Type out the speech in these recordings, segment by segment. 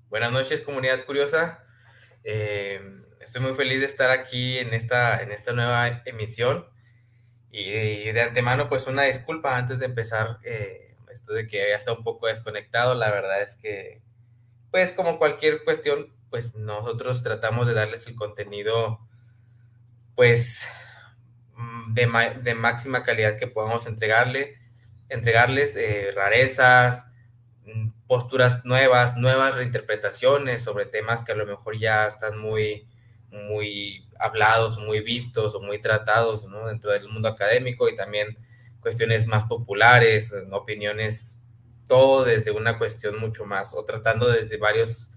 Buenas noches, comunidad curiosa. Estoy muy feliz de estar aquí en esta nueva emisión y de antemano pues una disculpa antes de empezar, esto de que había estado un poco desconectado. La verdad es que pues como cualquier cuestión pues nosotros tratamos de darles el contenido pues de máxima calidad que podamos entregarles rarezas, posturas nuevas reinterpretaciones sobre temas que a lo mejor ya están muy hablados, muy vistos o muy tratados, ¿no? Dentro del mundo académico, y también cuestiones más populares, opiniones, todo desde una cuestión mucho más, o tratando desde varios,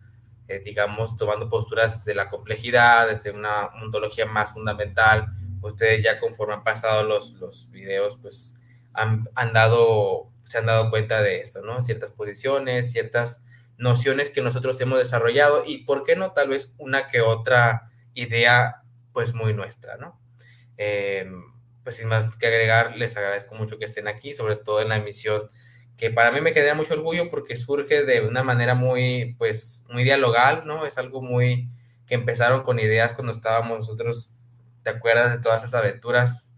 digamos, tomando posturas de la complejidad, desde una ontología más fundamental. Ustedes ya conforme han pasado los videos, pues se han dado cuenta de esto, ¿no? Ciertas posiciones, ciertas nociones que nosotros hemos desarrollado y, ¿por qué no? Tal vez una que otra idea, pues muy nuestra, ¿no? Eh, pues sin más que agregar, les agradezco mucho que estén aquí, sobre todo en la emisión, que para mí me genera mucho orgullo porque surge de una manera muy, pues, muy dialogal, ¿no? Es algo muy que empezaron con ideas cuando estábamos nosotros, ¿te acuerdas de todas esas aventuras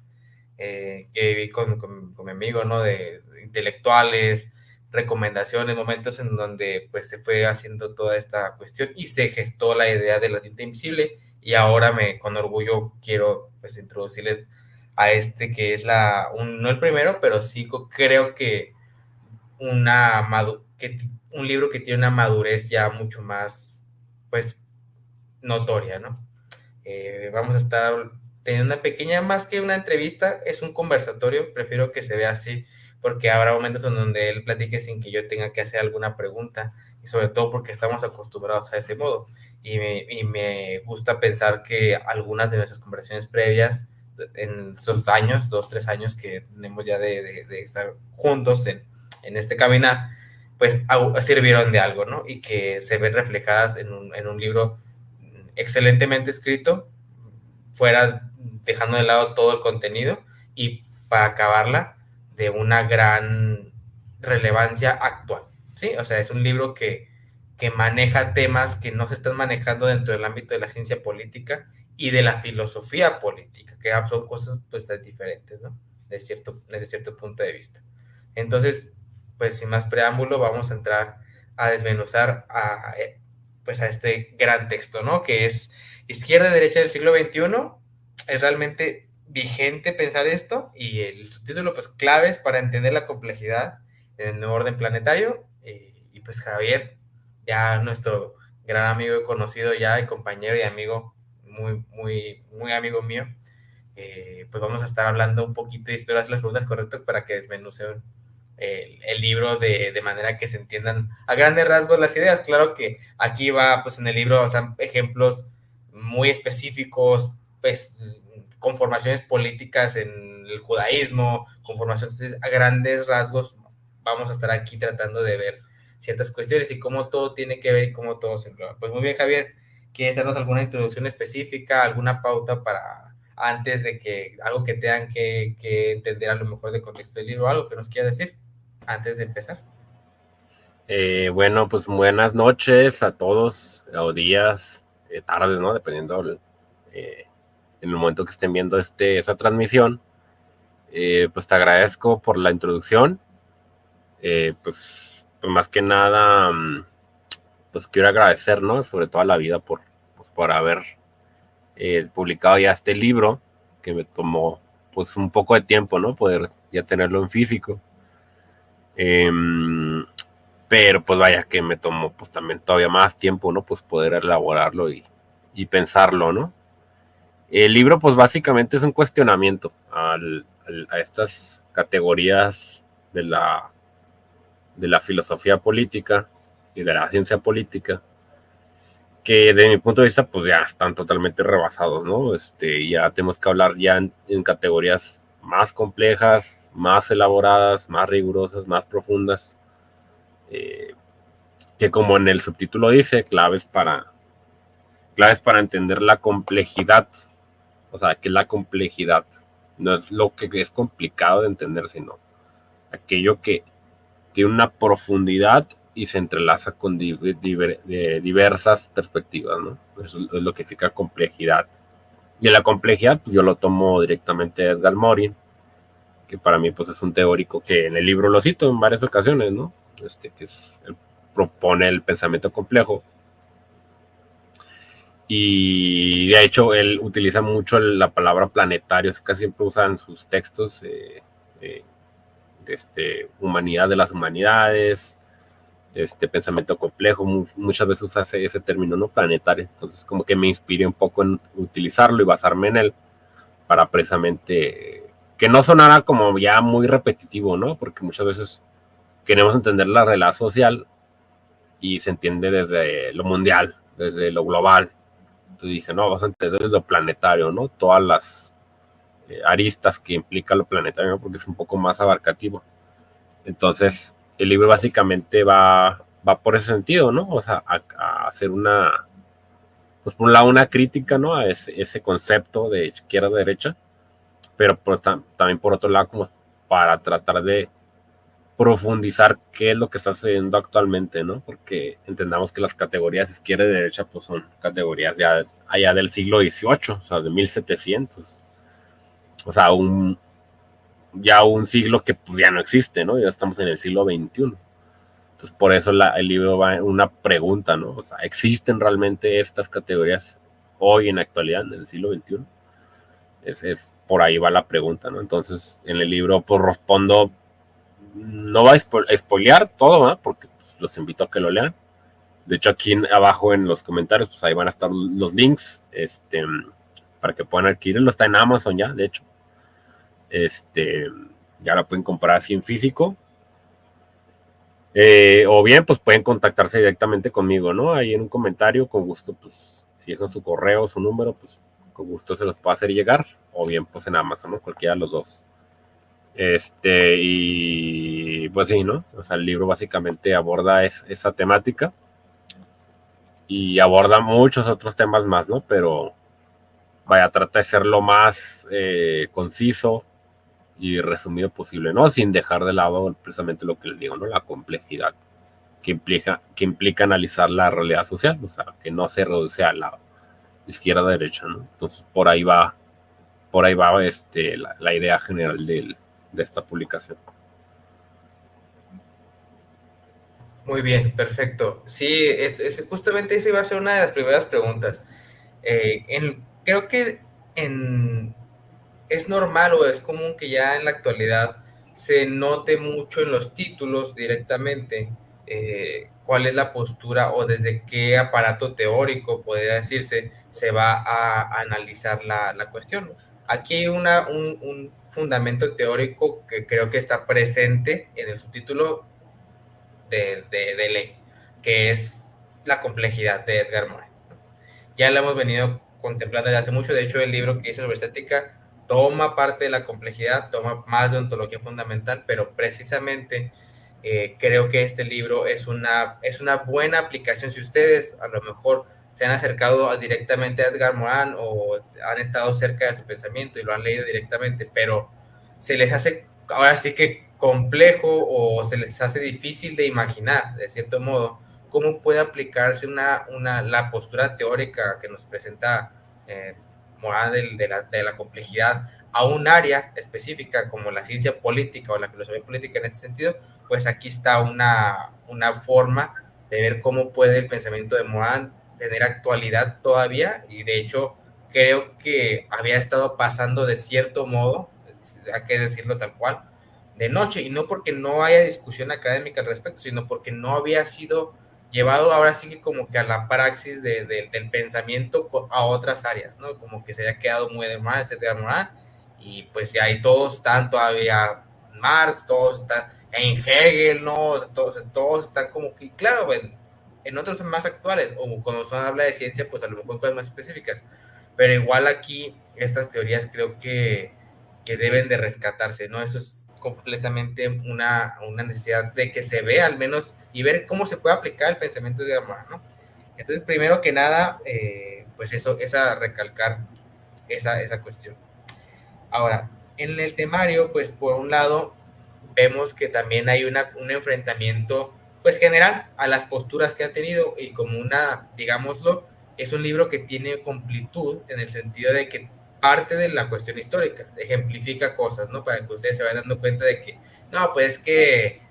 que viví con mi amigo, ¿no? De intelectuales, recomendaciones, momentos en donde pues se fue haciendo toda esta cuestión y se gestó la idea de la tinta invisible, y ahora con orgullo quiero pues introducirles a este que es no el primero, pero sí creo que un libro que tiene una madurez ya mucho más pues notoria, ¿no? Vamos a estar teniendo una pequeña, más que una entrevista, es un conversatorio, prefiero que se vea así, porque habrá momentos en donde él platique sin que yo tenga que hacer alguna pregunta, y sobre todo porque estamos acostumbrados a ese modo, y me gusta pensar que algunas de nuestras conversaciones previas, en esos años, 2, 3 años que tenemos ya de estar juntos en este caminar, pues sirvieron de algo, ¿no? Y que se ven reflejadas en un libro excelentemente escrito, fuera dejando de lado todo el contenido, y para acabarla de una gran relevancia actual, ¿sí? O sea, es un libro que maneja temas que no se están manejando dentro del ámbito de la ciencia política y de la filosofía política, que son cosas pues diferentes, ¿no? Desde cierto punto de vista. Entonces, pues sin más preámbulo, vamos a entrar a desmenuzar pues a este gran texto, ¿no? Que es Izquierda y Derecha del siglo XXI. Es realmente vigente pensar esto, y el subtítulo, pues, claves para entender la complejidad en el nuevo orden planetario. Y pues Javier, ya nuestro gran amigo y conocido ya, y compañero y amigo, muy, muy, muy amigo mío, pues vamos a estar hablando un poquito, y espero hacer las preguntas correctas para que desmenucen el libro de manera que se entiendan a grandes rasgos las ideas. Claro que aquí va, pues en el libro están ejemplos muy específicos, pues conformaciones políticas en el judaísmo, conformaciones a grandes rasgos. Vamos a estar aquí tratando de ver ciertas cuestiones y cómo todo tiene que ver y cómo todo se engloba. Pues muy bien, Javier, ¿quieres darnos alguna introducción específica, alguna pauta para antes de que algo que tengan que entender a lo mejor de contexto del libro, algo que nos quieras decir antes de empezar? Bueno, pues buenas noches a todos, o días, tardes, ¿no? Dependiendo en el momento que estén viendo esa transmisión. Pues te agradezco por la introducción. Pues más que nada, pues quiero agradecer, ¿no? Sobre todo a la vida por haber publicado ya este libro, que me tomó pues un poco de tiempo, ¿no? Poder ya tenerlo en físico. Pero pues vaya que me tomó pues también todavía más tiempo, ¿no? Pues poder elaborarlo y pensarlo, ¿no? El libro pues básicamente es un cuestionamiento a estas categorías de la filosofía política y de la ciencia política, que desde mi punto de vista pues ya están totalmente rebasados, ¿no? Ya tenemos que hablar ya en categorías más complejas, más elaboradas, más rigurosas, más profundas, que como en el subtítulo dice, claves para entender la complejidad O sea, ¿qué es la complejidad? No es lo que es complicado de entender, sino aquello que tiene una profundidad y se entrelaza con diversas perspectivas, ¿no? Eso es lo que significa complejidad. Y en la complejidad, pues yo lo tomo directamente de Edgar Morin, que para mí pues es un teórico que en el libro lo cito en varias ocasiones, ¿no? Él propone el pensamiento complejo. Y de hecho él utiliza mucho la palabra planetario, casi siempre usa en sus textos eh, humanidad de las humanidades, pensamiento complejo, muchas veces usa ese término, ¿no? Planetario. Entonces como que me inspiré un poco en utilizarlo y basarme en él para precisamente que no sonara como ya muy repetitivo, ¿no? Porque muchas veces queremos entender la realidad social y se entiende desde lo mundial, desde lo global. Entonces dije, no, vamos a entender desde lo planetario, ¿no? Todas las aristas que implica lo planetario, ¿no? Porque es un poco más abarcativo. Entonces, el libro básicamente va por ese sentido, ¿no? O sea, a hacer una, pues por un lado, una crítica, ¿no? A ese concepto de izquierda-derecha, pero también por otro lado, como para tratar de profundizar qué es lo que está sucediendo actualmente, ¿no? Porque entendamos que las categorías izquierda y derecha, pues son categorías ya allá del siglo XVIII, o sea, de 1700. O sea, ya un siglo que pues, ya no existe, ¿no? Ya estamos en el siglo XXI. Entonces, por eso el libro va en una pregunta, ¿no? O sea, ¿existen realmente estas categorías hoy en la actualidad, en el siglo XXI? Por ahí va la pregunta, ¿no? Entonces, en el libro, pues respondo, no va a spoilear todo, ¿no? Porque pues, los invito a que lo lean. De hecho, aquí abajo en los comentarios, pues ahí van a estar los links, para que puedan adquirirlo. Está en Amazon ya, de hecho. Ya lo pueden comprar así en físico. O bien, pues pueden contactarse directamente conmigo, ¿no? Ahí en un comentario, con gusto, pues, si dejan su correo, su número, pues, con gusto se los puedo hacer llegar. O bien, pues, en Amazon, ¿no? Cualquiera de los dos. Y pues sí, ¿no? O sea, el libro básicamente aborda esa temática y aborda muchos otros temas más, ¿no? Pero, vaya, trata de ser lo más conciso y resumido posible, ¿no? Sin dejar de lado precisamente lo que les digo, ¿no? La complejidad que implica analizar la realidad social, o sea, que no se reduce a la izquierda-derecha, ¿no? Entonces, por ahí va la idea general de esta publicación. Muy bien, perfecto. Sí, justamente esa iba a ser una de las primeras preguntas. Creo que es normal o es común que ya en la actualidad se note mucho en los títulos directamente cuál es la postura o desde qué aparato teórico, podría decirse, se va a analizar la cuestión. Aquí hay un fundamento teórico que creo que está presente en el subtítulo de ley, que es la complejidad de Edgar Morin. Ya lo hemos venido contemplando desde hace mucho. De hecho, el libro que hice sobre estética toma parte de la complejidad, toma más de ontología fundamental, pero precisamente creo que este libro es una buena aplicación. Si ustedes a lo mejor se han acercado directamente a Edgar Morin o han estado cerca de su pensamiento y lo han leído directamente, pero se les hace ahora sí que complejo o se les hace difícil de imaginar, de cierto modo, cómo puede aplicarse la postura teórica que nos presenta Morán de la complejidad a un área específica como la ciencia política o la filosofía política en este sentido, pues aquí está una forma de ver cómo puede el pensamiento de Morán tener actualidad todavía, y de hecho creo que había estado pasando de cierto modo, hay que decirlo tal cual, de noche, y no porque no haya discusión académica al respecto, sino porque no había sido llevado ahora sí que como que a la praxis del pensamiento a otras áreas, ¿no? Como que se había quedado muy de Marx, etcétera, y pues ya ahí todos están todavía Marx, todos están en Hegel, ¿no? Todos están como que, claro, en otros más actuales, o cuando se habla de ciencia, pues a lo mejor cosas más específicas, pero igual aquí estas teorías creo que deben de rescatarse, ¿no? Eso es completamente una necesidad de que se vea al menos y ver cómo se puede aplicar el pensamiento de Gamma, ¿no? Entonces, primero que nada, pues eso es a recalcar esa cuestión. Ahora, en el temario, pues por un lado, vemos que también hay un enfrentamiento, pues general, a las posturas que ha tenido y como una, digámoslo, es un libro que tiene completud en el sentido de que parte de la cuestión histórica, ejemplifica cosas, ¿no? Para que ustedes se vayan dando cuenta de que, no, pues que,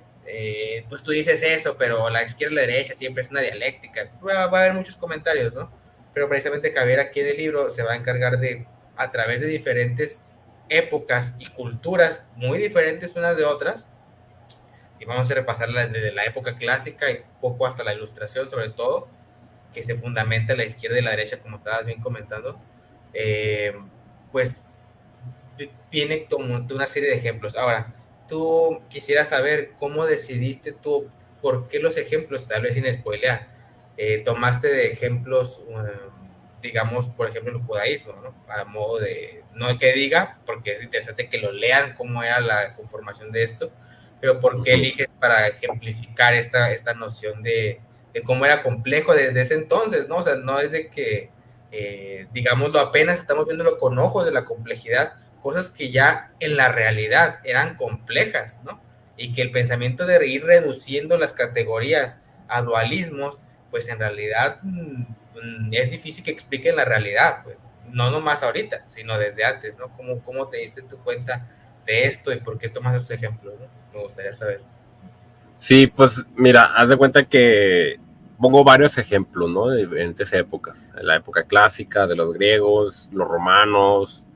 pues tú dices eso, pero la izquierda y la derecha siempre es una dialéctica. Va a haber muchos comentarios, ¿no? Pero precisamente Javier aquí en el libro se va a encargar de, a través de diferentes épocas y culturas muy diferentes unas de otras, y vamos a repasarla desde la época clásica y poco hasta la ilustración, sobre todo, que se fundamenta en la izquierda y la derecha, como estabas bien comentando, eh, pues viene como una serie de ejemplos. Ahora, tú quisieras saber cómo decidiste tú, por qué los ejemplos, tal vez sin spoilear, tomaste de ejemplos, digamos, por ejemplo, el judaísmo, ¿no? A modo de, no que diga, porque es interesante que lo lean cómo era la conformación de esto, pero por qué eliges para ejemplificar esta noción de cómo era complejo desde ese entonces, ¿no? O sea, no es de que, digámoslo, apenas estamos viéndolo con ojos de la complejidad, cosas que ya en la realidad eran complejas, ¿no? Y que el pensamiento de ir reduciendo las categorías a dualismos, pues en realidad es difícil que expliquen la realidad, pues no nomás ahorita, sino desde antes, ¿no? ¿Cómo te diste tu cuenta de esto y por qué tomas esos ejemplos, ¿no? Me gustaría saber. Sí, pues mira, haz de cuenta que pongo varios ejemplos, ¿no? De diferentes épocas. En la época clásica, de los griegos, los romanos,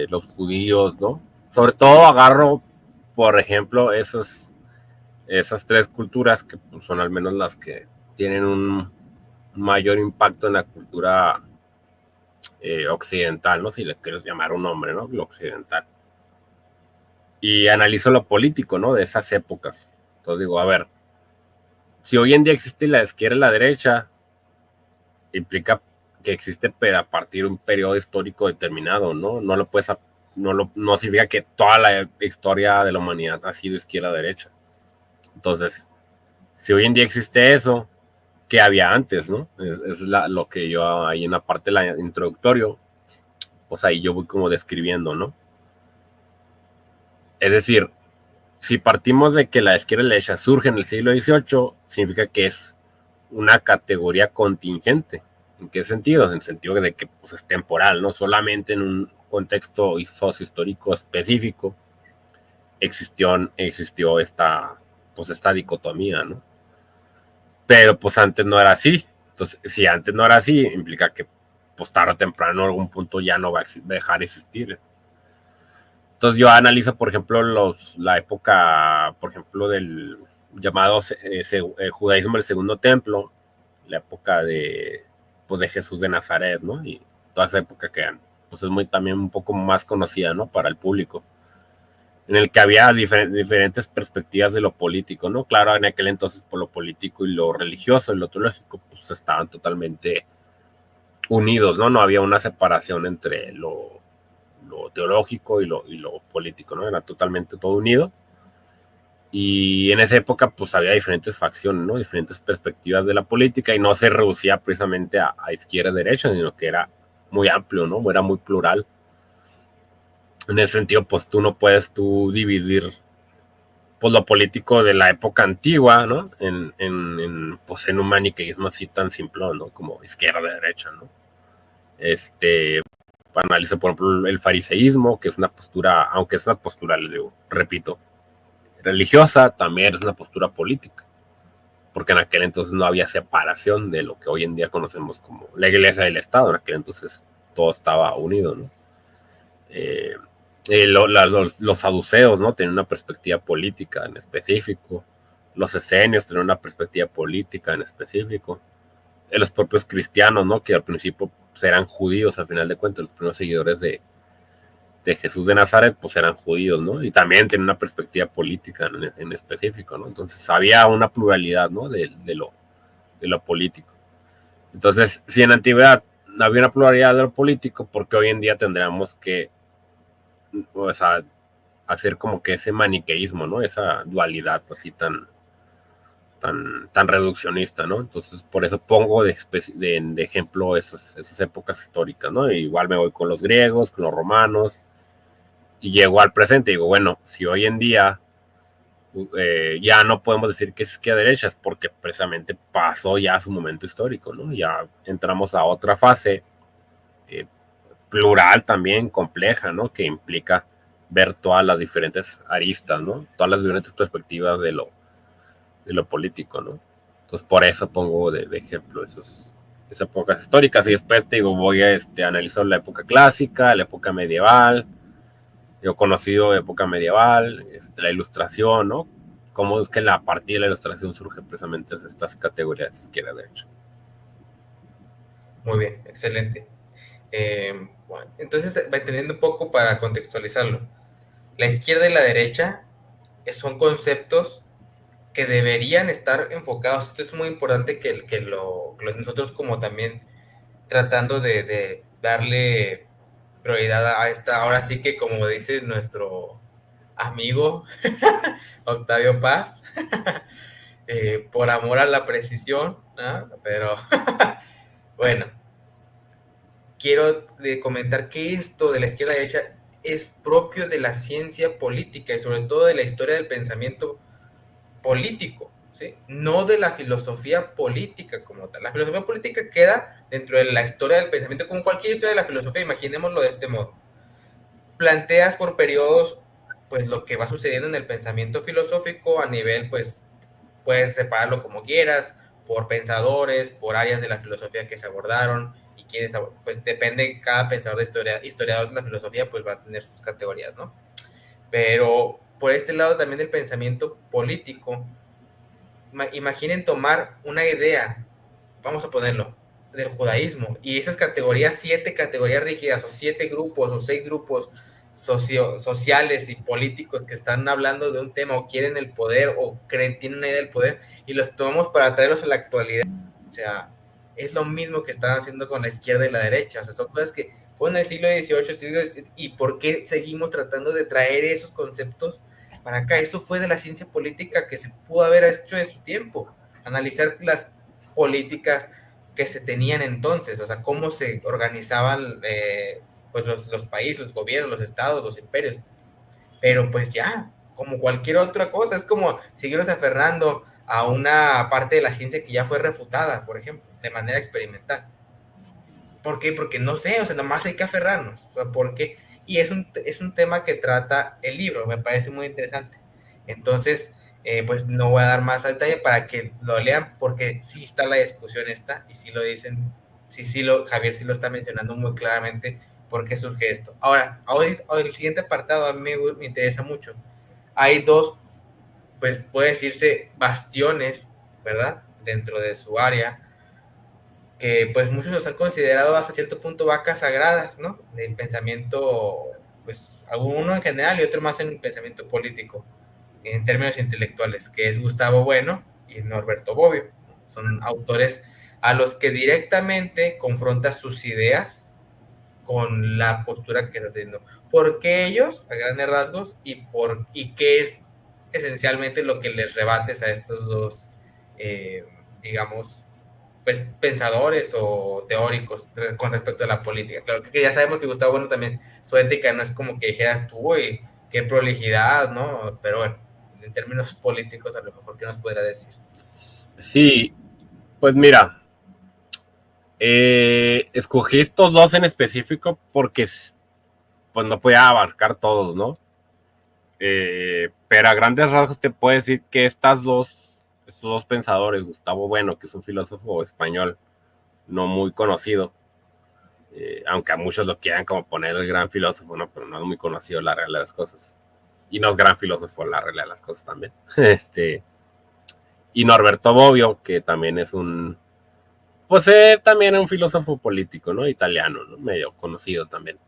los judíos, ¿no? Sobre todo agarro, por ejemplo, esas tres culturas que pues, son al menos las que tienen un mayor impacto en la cultura occidental, ¿no? Si le quieres llamar un nombre, ¿no? Lo occidental. Y analizo lo político, ¿no? De esas épocas. Entonces digo, a ver, si hoy en día existe la izquierda y la derecha, implica que existe pero a partir de un periodo histórico determinado, ¿no? No lo puedes, no significa que toda la historia de la humanidad ha sido izquierda-derecha. Entonces, si hoy en día existe eso, ¿qué había antes, no? Es lo que yo ahí en la parte de la introductorio, pues ahí yo voy como describiendo, ¿no? Es decir, si partimos de que la izquierda y la derecha surge en el siglo XVIII, significa que es una categoría contingente. ¿En qué sentido? En el sentido de que pues, es temporal, no solamente en un contexto sociohistórico específico existió esta dicotomía, ¿no? Pero pues antes no era así. Entonces, si antes no era así, implica que pues tarde o temprano en algún punto ya no va a dejar de existir. Entonces yo analizo, por ejemplo, la época, por ejemplo, del llamado el judaísmo del segundo templo, la época pues, de Jesús de Nazaret, ¿no? Y toda esa época que pues es muy también un poco más conocida, ¿no? Para el público, en el que había diferentes perspectivas de lo político, ¿no? Claro, en aquel entonces por lo político y lo religioso y lo teológico, pues estaban totalmente unidos, ¿no? No había una separación entre lo teológico y lo político, ¿no? Era totalmente todo unido. Y en esa época, pues había diferentes facciones, ¿no? Diferentes perspectivas de la política y no se reducía precisamente a izquierda y derecha, sino que era muy amplio, ¿no? Era muy plural. En ese sentido, pues tú no puedes dividir pues lo político de la época antigua, ¿no? Pues en un maniqueísmo así tan simple, ¿no? Como izquierda y derecha, ¿no? Analizo, por ejemplo, el fariseísmo, que es una postura, aunque es una postura, les digo, repito, religiosa, también es una postura política, porque en aquel entonces no había separación de lo que hoy en día conocemos como la iglesia del Estado, en aquel entonces todo estaba unido, ¿no? Los saduceos, ¿no? Tenían una perspectiva política en específico, los esenios tenían una perspectiva política en específico, los propios cristianos, ¿no? Que al principio pues, eran judíos, al final de cuentas, los primeros seguidores de Jesús de Nazaret, pues eran judíos, ¿no? Y también tienen una perspectiva política en específico, ¿no? Entonces había una pluralidad, ¿no? De lo político. Entonces, si en la antigüedad había una pluralidad de lo político, porque hoy en día tendríamos que, o sea, hacer como que ese maniqueísmo, ¿no? Esa dualidad así tan tan reduccionista, ¿no? Entonces, por eso pongo de ejemplo esas épocas históricas, ¿no? Igual me voy con los griegos, con los romanos, y llego al presente y digo, bueno, si hoy en día ya no podemos decir que es izquierda derecha, es porque precisamente pasó ya su momento histórico, ¿no? Ya entramos a otra fase plural también, compleja, ¿no? Que implica ver todas las diferentes aristas, ¿no? Todas las diferentes perspectivas de lo político, ¿no? Entonces, por eso pongo de ejemplo esas épocas históricas y después te digo, voy a analizar la época clásica, la época medieval, yo conocido época medieval, la ilustración, ¿no? Cómo es que a partir de la ilustración surgen precisamente estas categorías izquierda-derecha. Muy bien, excelente. Bueno, entonces, entendiendo un poco para contextualizarlo, la izquierda y la derecha son conceptos que deberían estar enfocados. Esto es muy importante que nosotros como también tratando de darle prioridad a esta, ahora sí que como dice nuestro amigo Octavio Paz, por amor a la precisión, ¿no? Pero bueno, quiero comentar que esto de la izquierda a la derecha es propio de la ciencia política y sobre todo de la historia del pensamiento político, ¿sí? No de la filosofía política como tal. La filosofía política queda dentro de la historia del pensamiento, como cualquier historia de la filosofía, imaginémoslo de este modo. Planteas por periodos pues lo que va sucediendo en el pensamiento filosófico a nivel, pues puedes separarlo como quieras, por pensadores, por áreas de la filosofía que se abordaron y quieres, pues depende, cada pensador de historiador de la filosofía pues va a tener sus categorías, ¿no? Pero por este lado también del pensamiento político, imaginen tomar una idea, vamos a ponerlo, del judaísmo, y esas categorías, 7 categorías rígidas, o 7 grupos, o 6 grupos sociales y políticos que están hablando de un tema, o quieren el poder, o tienen una idea del poder, y los tomamos para traerlos a la actualidad. O sea, es lo mismo que están haciendo con la izquierda y la derecha. O sea, son cosas que fueron en el siglo XVIII, y por qué seguimos tratando de traer esos conceptos para acá. Eso fue de la ciencia política que se pudo haber hecho de su tiempo, analizar las políticas que se tenían entonces, o sea, cómo se organizaban pues los países, los gobiernos, los estados, los imperios. Pero pues ya, como cualquier otra cosa, es como seguirnos aferrando a una parte de la ciencia que ya fue refutada, por ejemplo, de manera experimental. ¿Por qué? Porque no sé, o sea, nomás hay que aferrarnos. O sea, ¿por qué? Y es un tema que trata el libro, me parece muy interesante. Entonces, pues no voy a dar más detalle para que lo lean, porque sí está la discusión esta, y sí lo dicen, Javier sí lo está mencionando muy claramente por qué surge esto. Ahora, el siguiente apartado a mí me interesa mucho. Hay dos, pues puede decirse, bastiones, ¿verdad? Dentro de su área, que pues muchos los han considerado hasta cierto punto vacas sagradas, ¿no? Del pensamiento, pues uno en general y otro más en el pensamiento político, en términos intelectuales, que es Gustavo Bueno y Norberto Bobbio. Son autores a los que directamente confronta sus ideas con la postura que está haciendo. ¿Por qué ellos, a grandes rasgos, y qué es esencialmente lo que les rebates a estos dos, digamos, pues pensadores o teóricos con respecto a la política? Claro que ya sabemos que Gustavo Bueno también, su ética no es como que dijeras tú, y qué prolijidad, ¿no? Pero bueno, en términos políticos a lo mejor, ¿qué nos podrá decir? Sí, pues mira, escogí estos dos en específico porque pues no podía abarcar todos, ¿no? Pero a grandes rasgos te puedo decir que estos dos pensadores, Gustavo Bueno, que es un filósofo español no muy conocido, aunque a muchos lo quieran como poner el gran filósofo, ¿no? Pero no es muy conocido la realidad de las cosas. Y no es gran filósofo la realidad de las cosas también. Y Norberto Bobbio, que también es pues también un filósofo político, ¿no? Italiano, ¿no? Medio conocido también.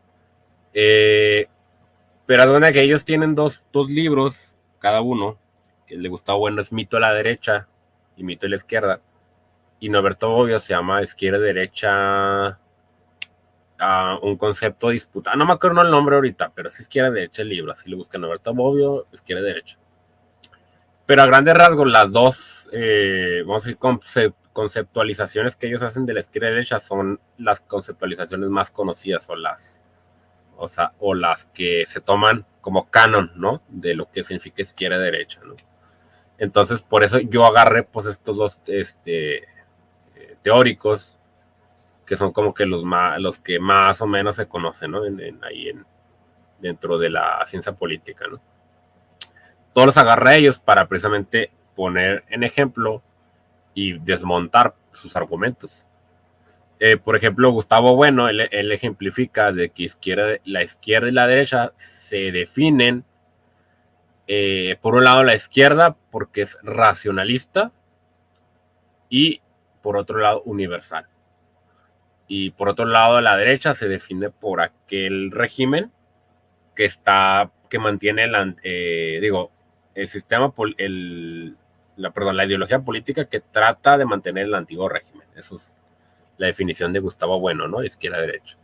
Pero es bueno que ellos tienen dos libros, cada uno, que el de Gustavo Bueno es Mito a la derecha y Mito a la izquierda, y Norberto Bobbio se llama Izquierda-derecha, un concepto disputado, no me acuerdo el nombre ahorita, pero sí izquierda-derecha el libro, así le buscan Norberto Bobbio, izquierda-derecha. Pero a grandes rasgos, las dos, vamos a decir, conceptualizaciones que ellos hacen de la izquierda y derecha son las conceptualizaciones más conocidas o las que se toman como canon, ¿no? De lo que significa izquierda y derecha, ¿no? Entonces, por eso yo agarré, pues, estos dos teóricos, que son como que los que más o menos se conocen, ¿no? Dentro de la ciencia política, ¿no? Todos los agarré a ellos para precisamente poner en ejemplo y desmontar sus argumentos. Por ejemplo, Gustavo Bueno, él ejemplifica de que la izquierda y la derecha se definen, por un lado la izquierda porque es racionalista y por otro lado universal. Y por otro lado la derecha se define por aquel régimen que mantiene el sistema, la ideología política que trata de mantener el antiguo régimen. Eso es la definición de Gustavo Bueno, ¿no? De izquierda-derecha.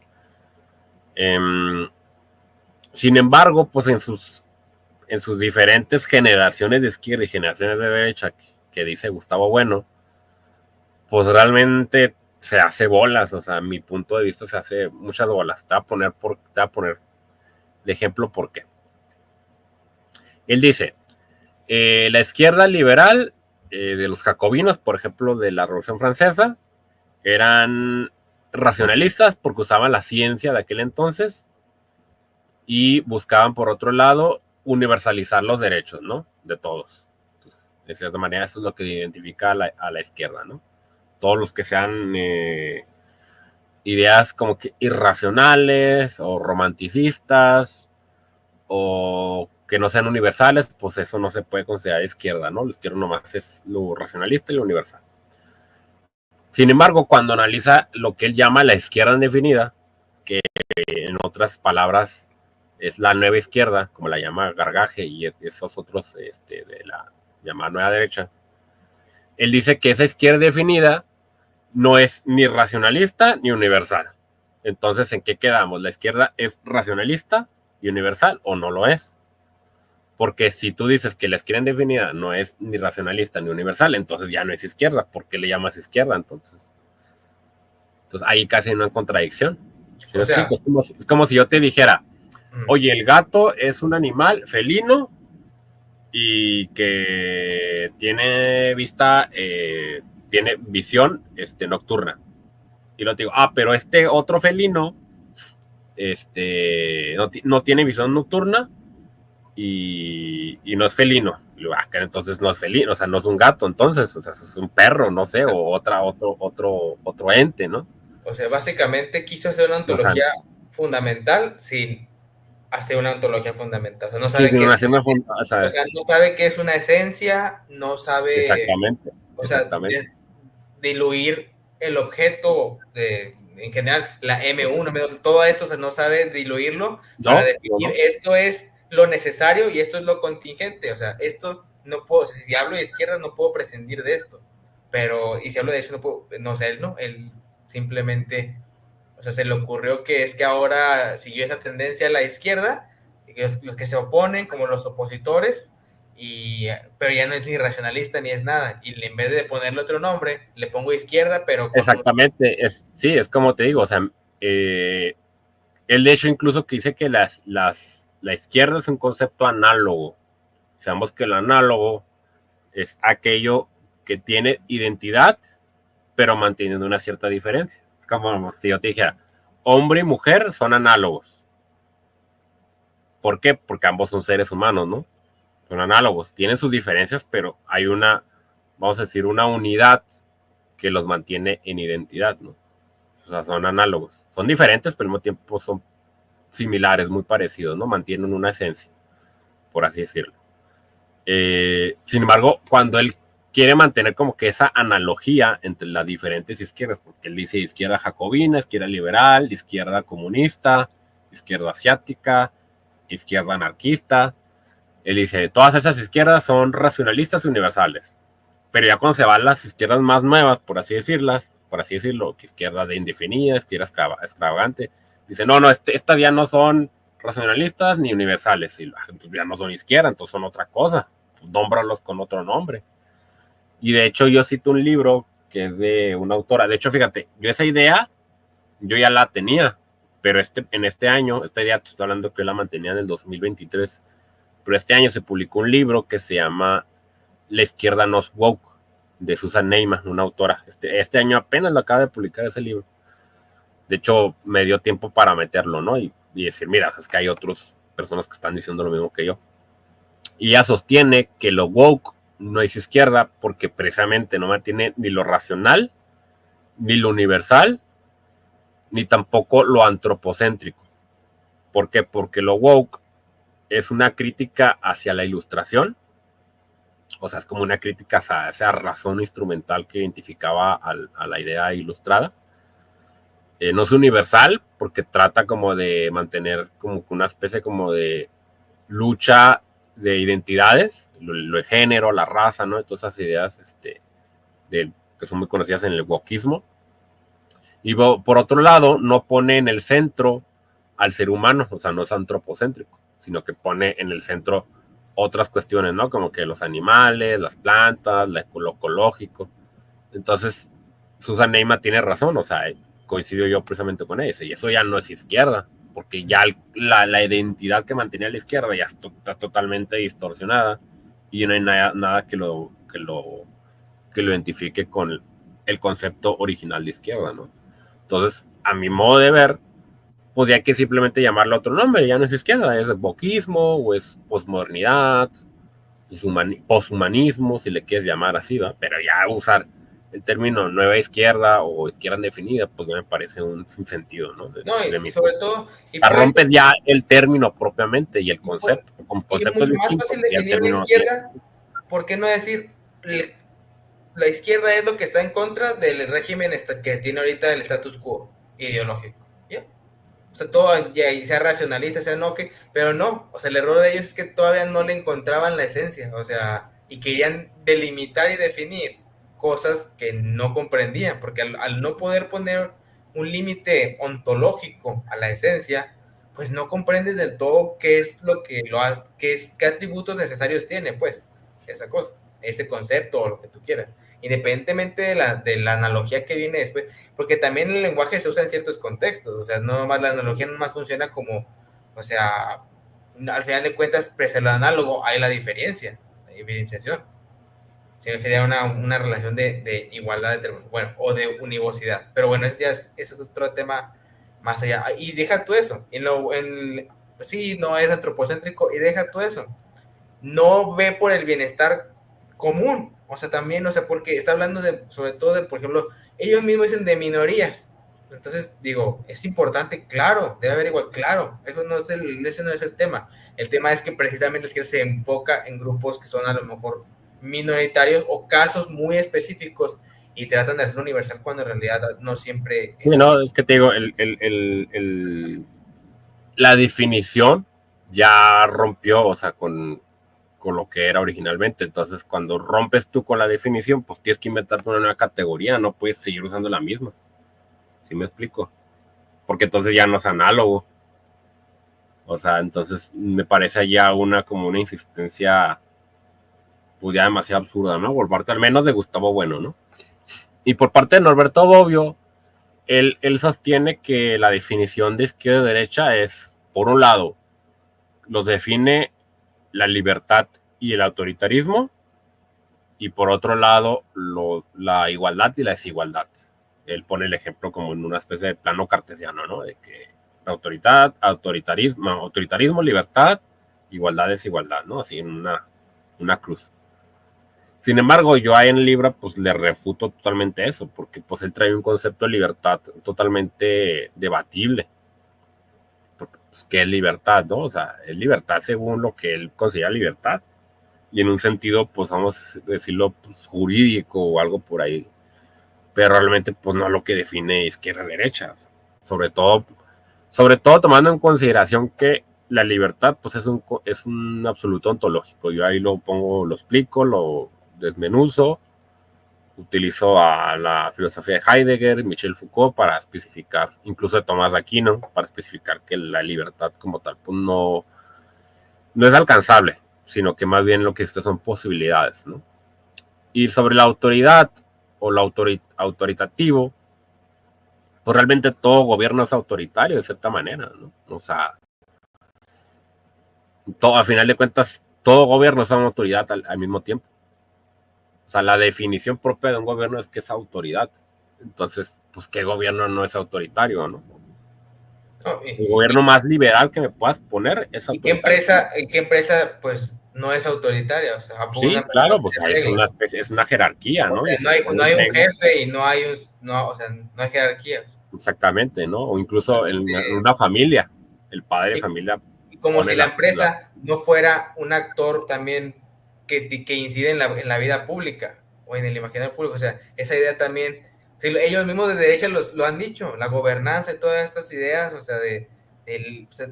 Sin embargo, pues en sus diferentes generaciones de izquierda y generaciones de derecha que dice Gustavo Bueno, pues realmente se hace bolas, o sea, a mi punto de vista se hace muchas bolas. Te voy a poner de ejemplo por qué. Él dice, la izquierda liberal de los jacobinos, por ejemplo, de la Revolución Francesa, eran racionalistas porque usaban la ciencia de aquel entonces y buscaban, por otro lado, universalizar los derechos, ¿no? De todos. Entonces, de cierta manera, eso es lo que identifica a la izquierda, ¿no? Todos los que sean ideas como que irracionales o romanticistas o que no sean universales, pues eso no se puede considerar izquierda, ¿no? La izquierda nomás es lo racionalista y lo universal. Sin embargo, cuando analiza lo que él llama la izquierda indefinida, que en otras palabras es la nueva izquierda, como la llama Gargaje y esos otros de la llamada nueva derecha, él dice que esa izquierda definida no es ni racionalista ni universal. Entonces, ¿en qué quedamos? ¿La izquierda es racionalista y universal o no lo es? Porque si tú dices que la izquierda indefinida no es ni racionalista ni universal, entonces ya no es izquierda. ¿Por qué le llamas izquierda entonces? Entonces ahí casi hay una contradicción. ¿Sí me explico? Es como si yo te dijera, oye, el gato es un animal felino y que tiene tiene visión nocturna. Y lo digo, pero este otro felino no tiene visión nocturna y no es felino. Entonces no es felino, o sea, no es un gato, entonces, o sea, es un perro, no sé, o otro ente, ¿no? O sea, básicamente quiso hacer una ontología fundamental sin hacer una ontología fundamental. O sea, no sabe, sí, no sabe qué es una esencia, no sabe. Exactamente. O sea, diluir el objeto en general, la M1, todo esto, o sea, no sabe diluirlo para definir esto es lo necesario y esto es lo contingente. O sea, esto no puedo, o sea, si hablo de izquierda no puedo prescindir de esto, pero y si hablo de eso no puedo, no sé, él simplemente, o sea, se le ocurrió que es que ahora siguió esa tendencia a la izquierda, los que se oponen como los opositores, pero ya no es ni racionalista ni es nada, y en vez de ponerle otro nombre, le pongo izquierda, pero con exactamente, sí, es como te digo, o sea, él de hecho incluso que dice que la izquierda es un concepto análogo. Sabemos que el análogo es aquello que tiene identidad, pero manteniendo una cierta diferencia. Es como si yo te dijera, hombre y mujer son análogos. ¿Por qué? Porque ambos son seres humanos, ¿no? Son análogos, tienen sus diferencias, pero hay vamos a decir, una unidad que los mantiene en identidad, ¿no? O sea, son análogos. Son diferentes, pero al mismo tiempo son similares, muy parecidos, ¿no? Mantienen una esencia, por así decirlo. Sin embargo, cuando él quiere mantener como que esa analogía entre las diferentes izquierdas, porque él dice izquierda jacobina, izquierda liberal, izquierda comunista, izquierda asiática, izquierda anarquista, él dice, todas esas izquierdas son racionalistas y universales, pero ya cuando se van las izquierdas más nuevas, por así decirlo, que izquierda de indefinida, izquierda extravagante, dice, no, estas ya no son racionalistas ni universales, y ya no son izquierda, entonces son otra cosa. nómbralos con otro nombre. Y de hecho yo cito un libro que es de una autora. De hecho, fíjate, yo esa idea, yo ya la tenía, pero en este año, esta idea te estoy hablando que yo la mantenía en el 2023, pero este año se publicó un libro que se llama La izquierda nos woke, de Susan Neiman, una autora. Este año apenas lo acaba de publicar ese libro. De hecho, me dio tiempo para meterlo, ¿no? Y decir, mira, es que hay otras personas que están diciendo lo mismo que yo. Y ella sostiene que lo woke no es izquierda porque precisamente no mantiene ni lo racional, ni lo universal, ni tampoco lo antropocéntrico. ¿Por qué? Porque lo woke es una crítica hacia la ilustración, o sea, es como una crítica a esa razón instrumental que identificaba a la idea ilustrada. No es universal porque trata como de mantener como una especie como de lucha de identidades, lo de género, la raza, ¿no? Todas esas ideas que son muy conocidas en el wokismo. Y por otro lado, no pone en el centro al ser humano, o sea, no es antropocéntrico, sino que pone en el centro otras cuestiones, ¿no? Como que los animales, las plantas, lo ecológico. Entonces, Susan Neiman tiene razón, o sea, coincido yo precisamente con ella, y eso ya no es izquierda, porque ya la identidad que mantenía la izquierda ya está totalmente distorsionada y no hay nada que lo identifique con el concepto original de izquierda, ¿no? Entonces, a mi modo de ver, pues ya hay que simplemente llamarle otro nombre, ya no es izquierda, es wokismo o es posmodernidad, es poshumanismo, si le quieres llamar así, ¿va? Pero ya usar el término nueva izquierda o izquierda indefinida, pues me parece un sinsentido, ¿no? No, y sobre todo... rompes ya el término propiamente y el concepto. Como y es concepto mucho es más distinto, fácil ya el definir una término izquierda, ¿por qué no decir la izquierda es lo que está en contra del régimen que tiene ahorita el status quo ideológico? ¿Ya? O sea, todo ya sea racionalista, sea no, pero no, o sea, el error de ellos es que todavía no le encontraban la esencia, o sea, y querían delimitar y definir cosas que no comprendían, porque al no poder poner un límite ontológico a la esencia, pues no comprendes del todo qué es lo que qué atributos necesarios tiene, pues, esa cosa, ese concepto o lo que tú quieras, independientemente de la analogía que viene después, porque también el lenguaje se usa en ciertos contextos, o sea, no nomás la analogía no más funciona como, o sea, al final de cuentas, pese al análogo, hay la diferenciación. Si no, sería una relación de igualdad, bueno, o de univocidad. Pero bueno, ese es otro tema más allá. Y deja tú eso. Sí, no es antropocéntrico, y deja tú eso. No ve por el bienestar común. O sea, también, o sea, porque está hablando sobre todo de, por ejemplo, ellos mismos dicen de minorías. Entonces, digo, es importante, claro, debe haber igual, claro, ese no es el tema. El tema es que precisamente es que se enfoca en grupos que son a lo mejor minoritarios o casos muy específicos y tratan de hacerlo universal cuando en realidad no siempre es así. No, es que te digo, la definición ya rompió, o sea, con lo que era originalmente. Entonces, cuando rompes tú con la definición, pues tienes que inventarte una nueva categoría, no puedes seguir usando la misma. ¿Sí me explico? Porque entonces ya no es análogo. O sea, entonces me parece ya como una insistencia, pues ya demasiado absurda, ¿no? Por parte al menos de Gustavo Bueno, ¿no? Y por parte de Norberto Bobbio, él sostiene que la definición de izquierda y derecha es, por un lado, los define la libertad y el autoritarismo, y por otro lado, la igualdad y la desigualdad. Él pone el ejemplo como en una especie de plano cartesiano, ¿no? De que autoritarismo, libertad, igualdad, desigualdad, ¿no? Así en una cruz. Sin embargo, yo ahí en el libro pues le refuto totalmente eso, porque pues él trae un concepto de libertad totalmente debatible. Porque, pues, ¿qué es libertad, no? O sea, es libertad según lo que él considera libertad. Y en un sentido, pues vamos a decirlo, pues, jurídico o algo por ahí. Pero realmente pues no es lo que define izquierda-derecha. Sobre todo tomando en consideración que la libertad pues es un absoluto ontológico. Yo ahí lo explico, lo desmenuzo, utilizo a la filosofía de Heidegger, Michel Foucault para especificar, incluso de Tomás de Aquino, para especificar que la libertad como tal pues no es alcanzable. sino que más bien lo que existe son posibilidades, ¿no? Y sobre la autoridad o lo autoritativo, pues realmente todo gobierno es autoritario de cierta manera, ¿no? O sea, todo, a final de cuentas, todo gobierno es una autoridad al mismo tiempo. O sea, la definición propia de un gobierno es que es autoridad. Entonces, pues, ¿qué gobierno no es autoritario, no? No, El gobierno más liberal que me puedas poner es ¿y autoritario. qué empresa, pues, no es autoritaria? O sea, ¿a poco una Sí, empresa no claro, pues tiene es una, reglas? es una jerarquía, O ¿no? sea, Y se supone no hay que un hay una, jefe y no hay no, o sea, no hay jerarquías. exactamente, ¿no? O incluso en una familia, el padre de Y, familia y como pone si la las... empresa no fuera un actor también que incide en la vida pública o en el imaginario público. O sea, esa idea también, si ellos mismos de derecha lo han dicho, la gobernanza y todas estas ideas, o sea, o sea,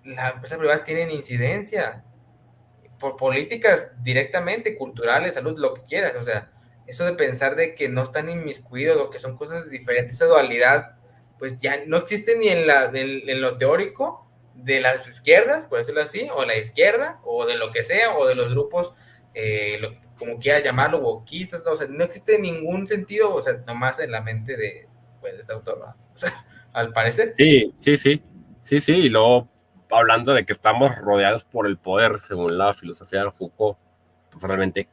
la empresa privada tienen incidencia por políticas directamente, culturales, salud, lo que quieras, o sea, eso de pensar de que no están inmiscuidos o que son cosas diferentes, esa dualidad, pues ya no existe ni en lo teórico de las izquierdas, por decirlo así, o la izquierda, o de lo que sea, o de los grupos, como quieras llamarlo, wokistas, no, o sea, no existe ningún sentido, o sea, nomás en la mente de, pues, de este autor, ¿no? O sea, al parecer. Sí, sí, sí, sí, sí, y luego hablando de que estamos rodeados por el poder, según la filosofía de Foucault, pues realmente,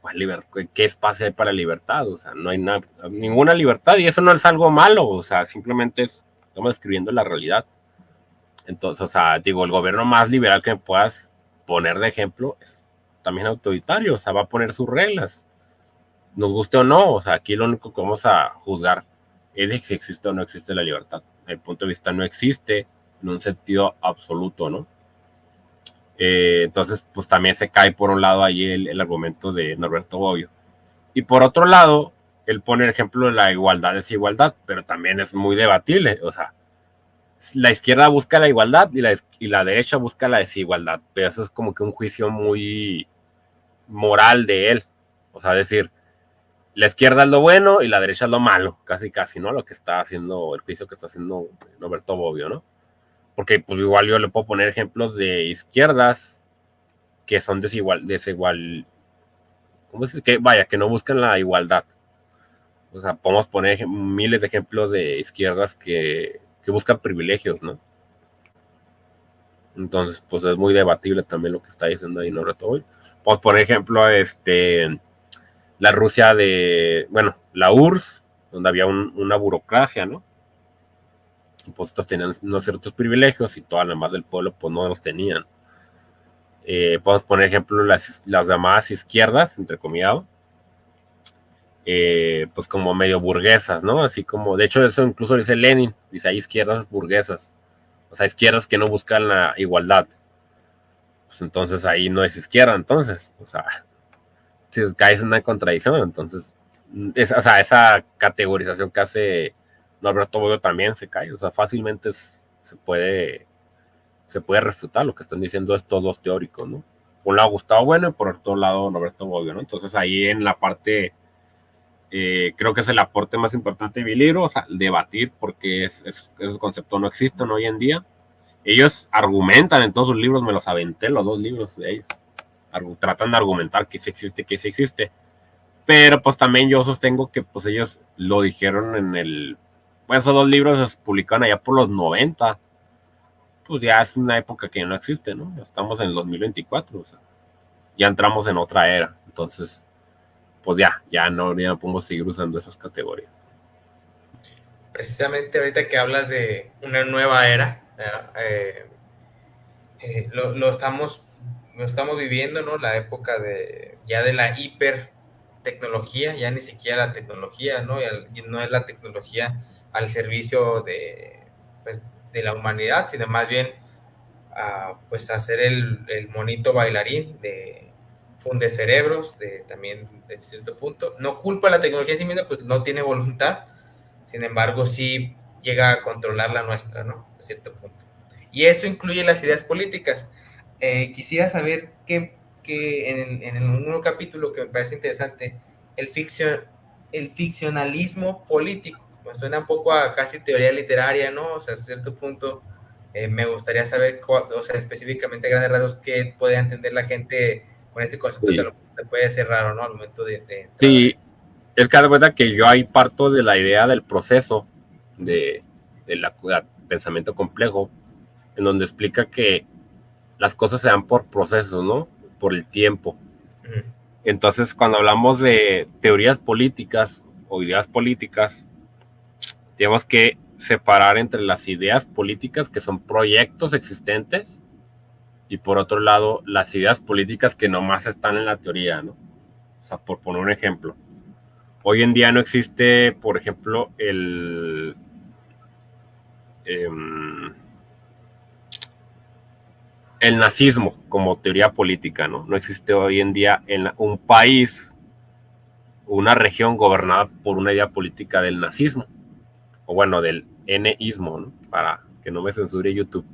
¿qué espacio hay para libertad? O sea, no hay ninguna libertad y eso no es algo malo, o sea, simplemente estamos describiendo la realidad. Entonces, o sea, digo, el gobierno más liberal que me puedas poner de ejemplo es también autoritario, o sea, va a poner sus reglas, nos guste o no, o sea, aquí lo único que vamos a juzgar es de si existe o no existe la libertad. Desde el punto de vista no existe en un sentido absoluto, ¿no? Entonces, pues también se cae por un lado ahí el argumento de Norberto Bobbio. Y por otro lado, él pone el ejemplo de la igualdad-desigualdad, pero también es muy debatible, o sea, la izquierda busca la igualdad y la derecha busca la desigualdad, pero eso es como que un juicio muy moral de él, o sea, decir, la izquierda es lo bueno y la derecha es lo malo, casi casi, ¿no? Lo que está haciendo, el juicio que está haciendo Roberto Bobbio, ¿no? Porque pues igual yo le puedo poner ejemplos de izquierdas que son desigual, ¿cómo es? Que vaya, que no buscan la igualdad. O sea, podemos poner miles de ejemplos de izquierdas que buscan privilegios, ¿no? Entonces, pues es muy debatible también lo que está diciendo ahí Roberto Bobbio. Podemos poner ejemplo, la Rusia bueno, la URSS, donde había una burocracia, ¿no? Pues estos tenían unos ciertos privilegios y toda la más del pueblo pues no los tenían. Podemos poner ejemplo las llamadas izquierdas, entre comillas, pues como medio burguesas, ¿no? Así como, de hecho eso incluso dice Lenin, dice hay izquierdas burguesas, o sea, izquierdas que no buscan la igualdad. Pues entonces ahí no es izquierda, entonces, o sea, si caes en una contradicción, entonces, o sea, esa categorización que hace Norberto Bobbio también se cae, o sea, fácilmente se puede refutar lo que están diciendo estos dos teóricos, ¿no? Por un lado Gustavo Bueno y por otro lado Norberto Bobbio, ¿no? Entonces ahí en la parte, creo que es el aporte más importante de mi libro, o sea, debatir porque esos conceptos no existen hoy en día. Ellos argumentan en todos sus libros, me los aventé los dos libros de ellos, tratan de argumentar que sí existe, pero pues también yo sostengo que pues ellos lo dijeron pues esos dos libros se publicaron allá por los 90, pues ya es una época que no existe, ¿no? Estamos en el 2024, o sea, ya entramos en otra era, entonces, pues ya no podemos seguir usando esas categorías. Precisamente ahorita que hablas de una nueva era, lo estamos viviendo, ¿no? La época ya de la hipertecnología, ya ni siquiera la tecnología, ¿no? Y no es la tecnología al servicio pues, de la humanidad, sino más bien pues hacer el monito bailarín de funde cerebros, también de cierto punto. No culpa a la tecnología en sí misma, pues no tiene voluntad, sin embargo sí llega a controlar la nuestra, ¿no? A cierto punto. Y eso incluye las ideas políticas. Quisiera saber que en el último capítulo que me parece interesante, el, ficción, el ficcionalismo político, me suena un poco a casi teoría literaria, ¿no? O sea, a cierto punto me gustaría saber, o sea, específicamente a grandes rasgos qué puede entender la gente con este concepto Sí. te puede ser raro, ¿no? Al momento de entrar. Sí, es que de cuenta que yo ahí parto de la idea del proceso, de pensamiento complejo, en donde explica que las cosas se dan por procesos, ¿no? Por el tiempo. Entonces, cuando hablamos de teorías políticas o ideas políticas, tenemos que separar entre las ideas políticas, que son proyectos existentes, y por otro lado, las ideas políticas que nomás están en la teoría, ¿no? O sea, por poner un ejemplo. Hoy en día no existe, por ejemplo, el nazismo como teoría política, ¿no? No existe hoy en día en un país, una región gobernada por una idea política del nazismo, o bueno, del N-ismo, ¿no? Para que no me censure YouTube.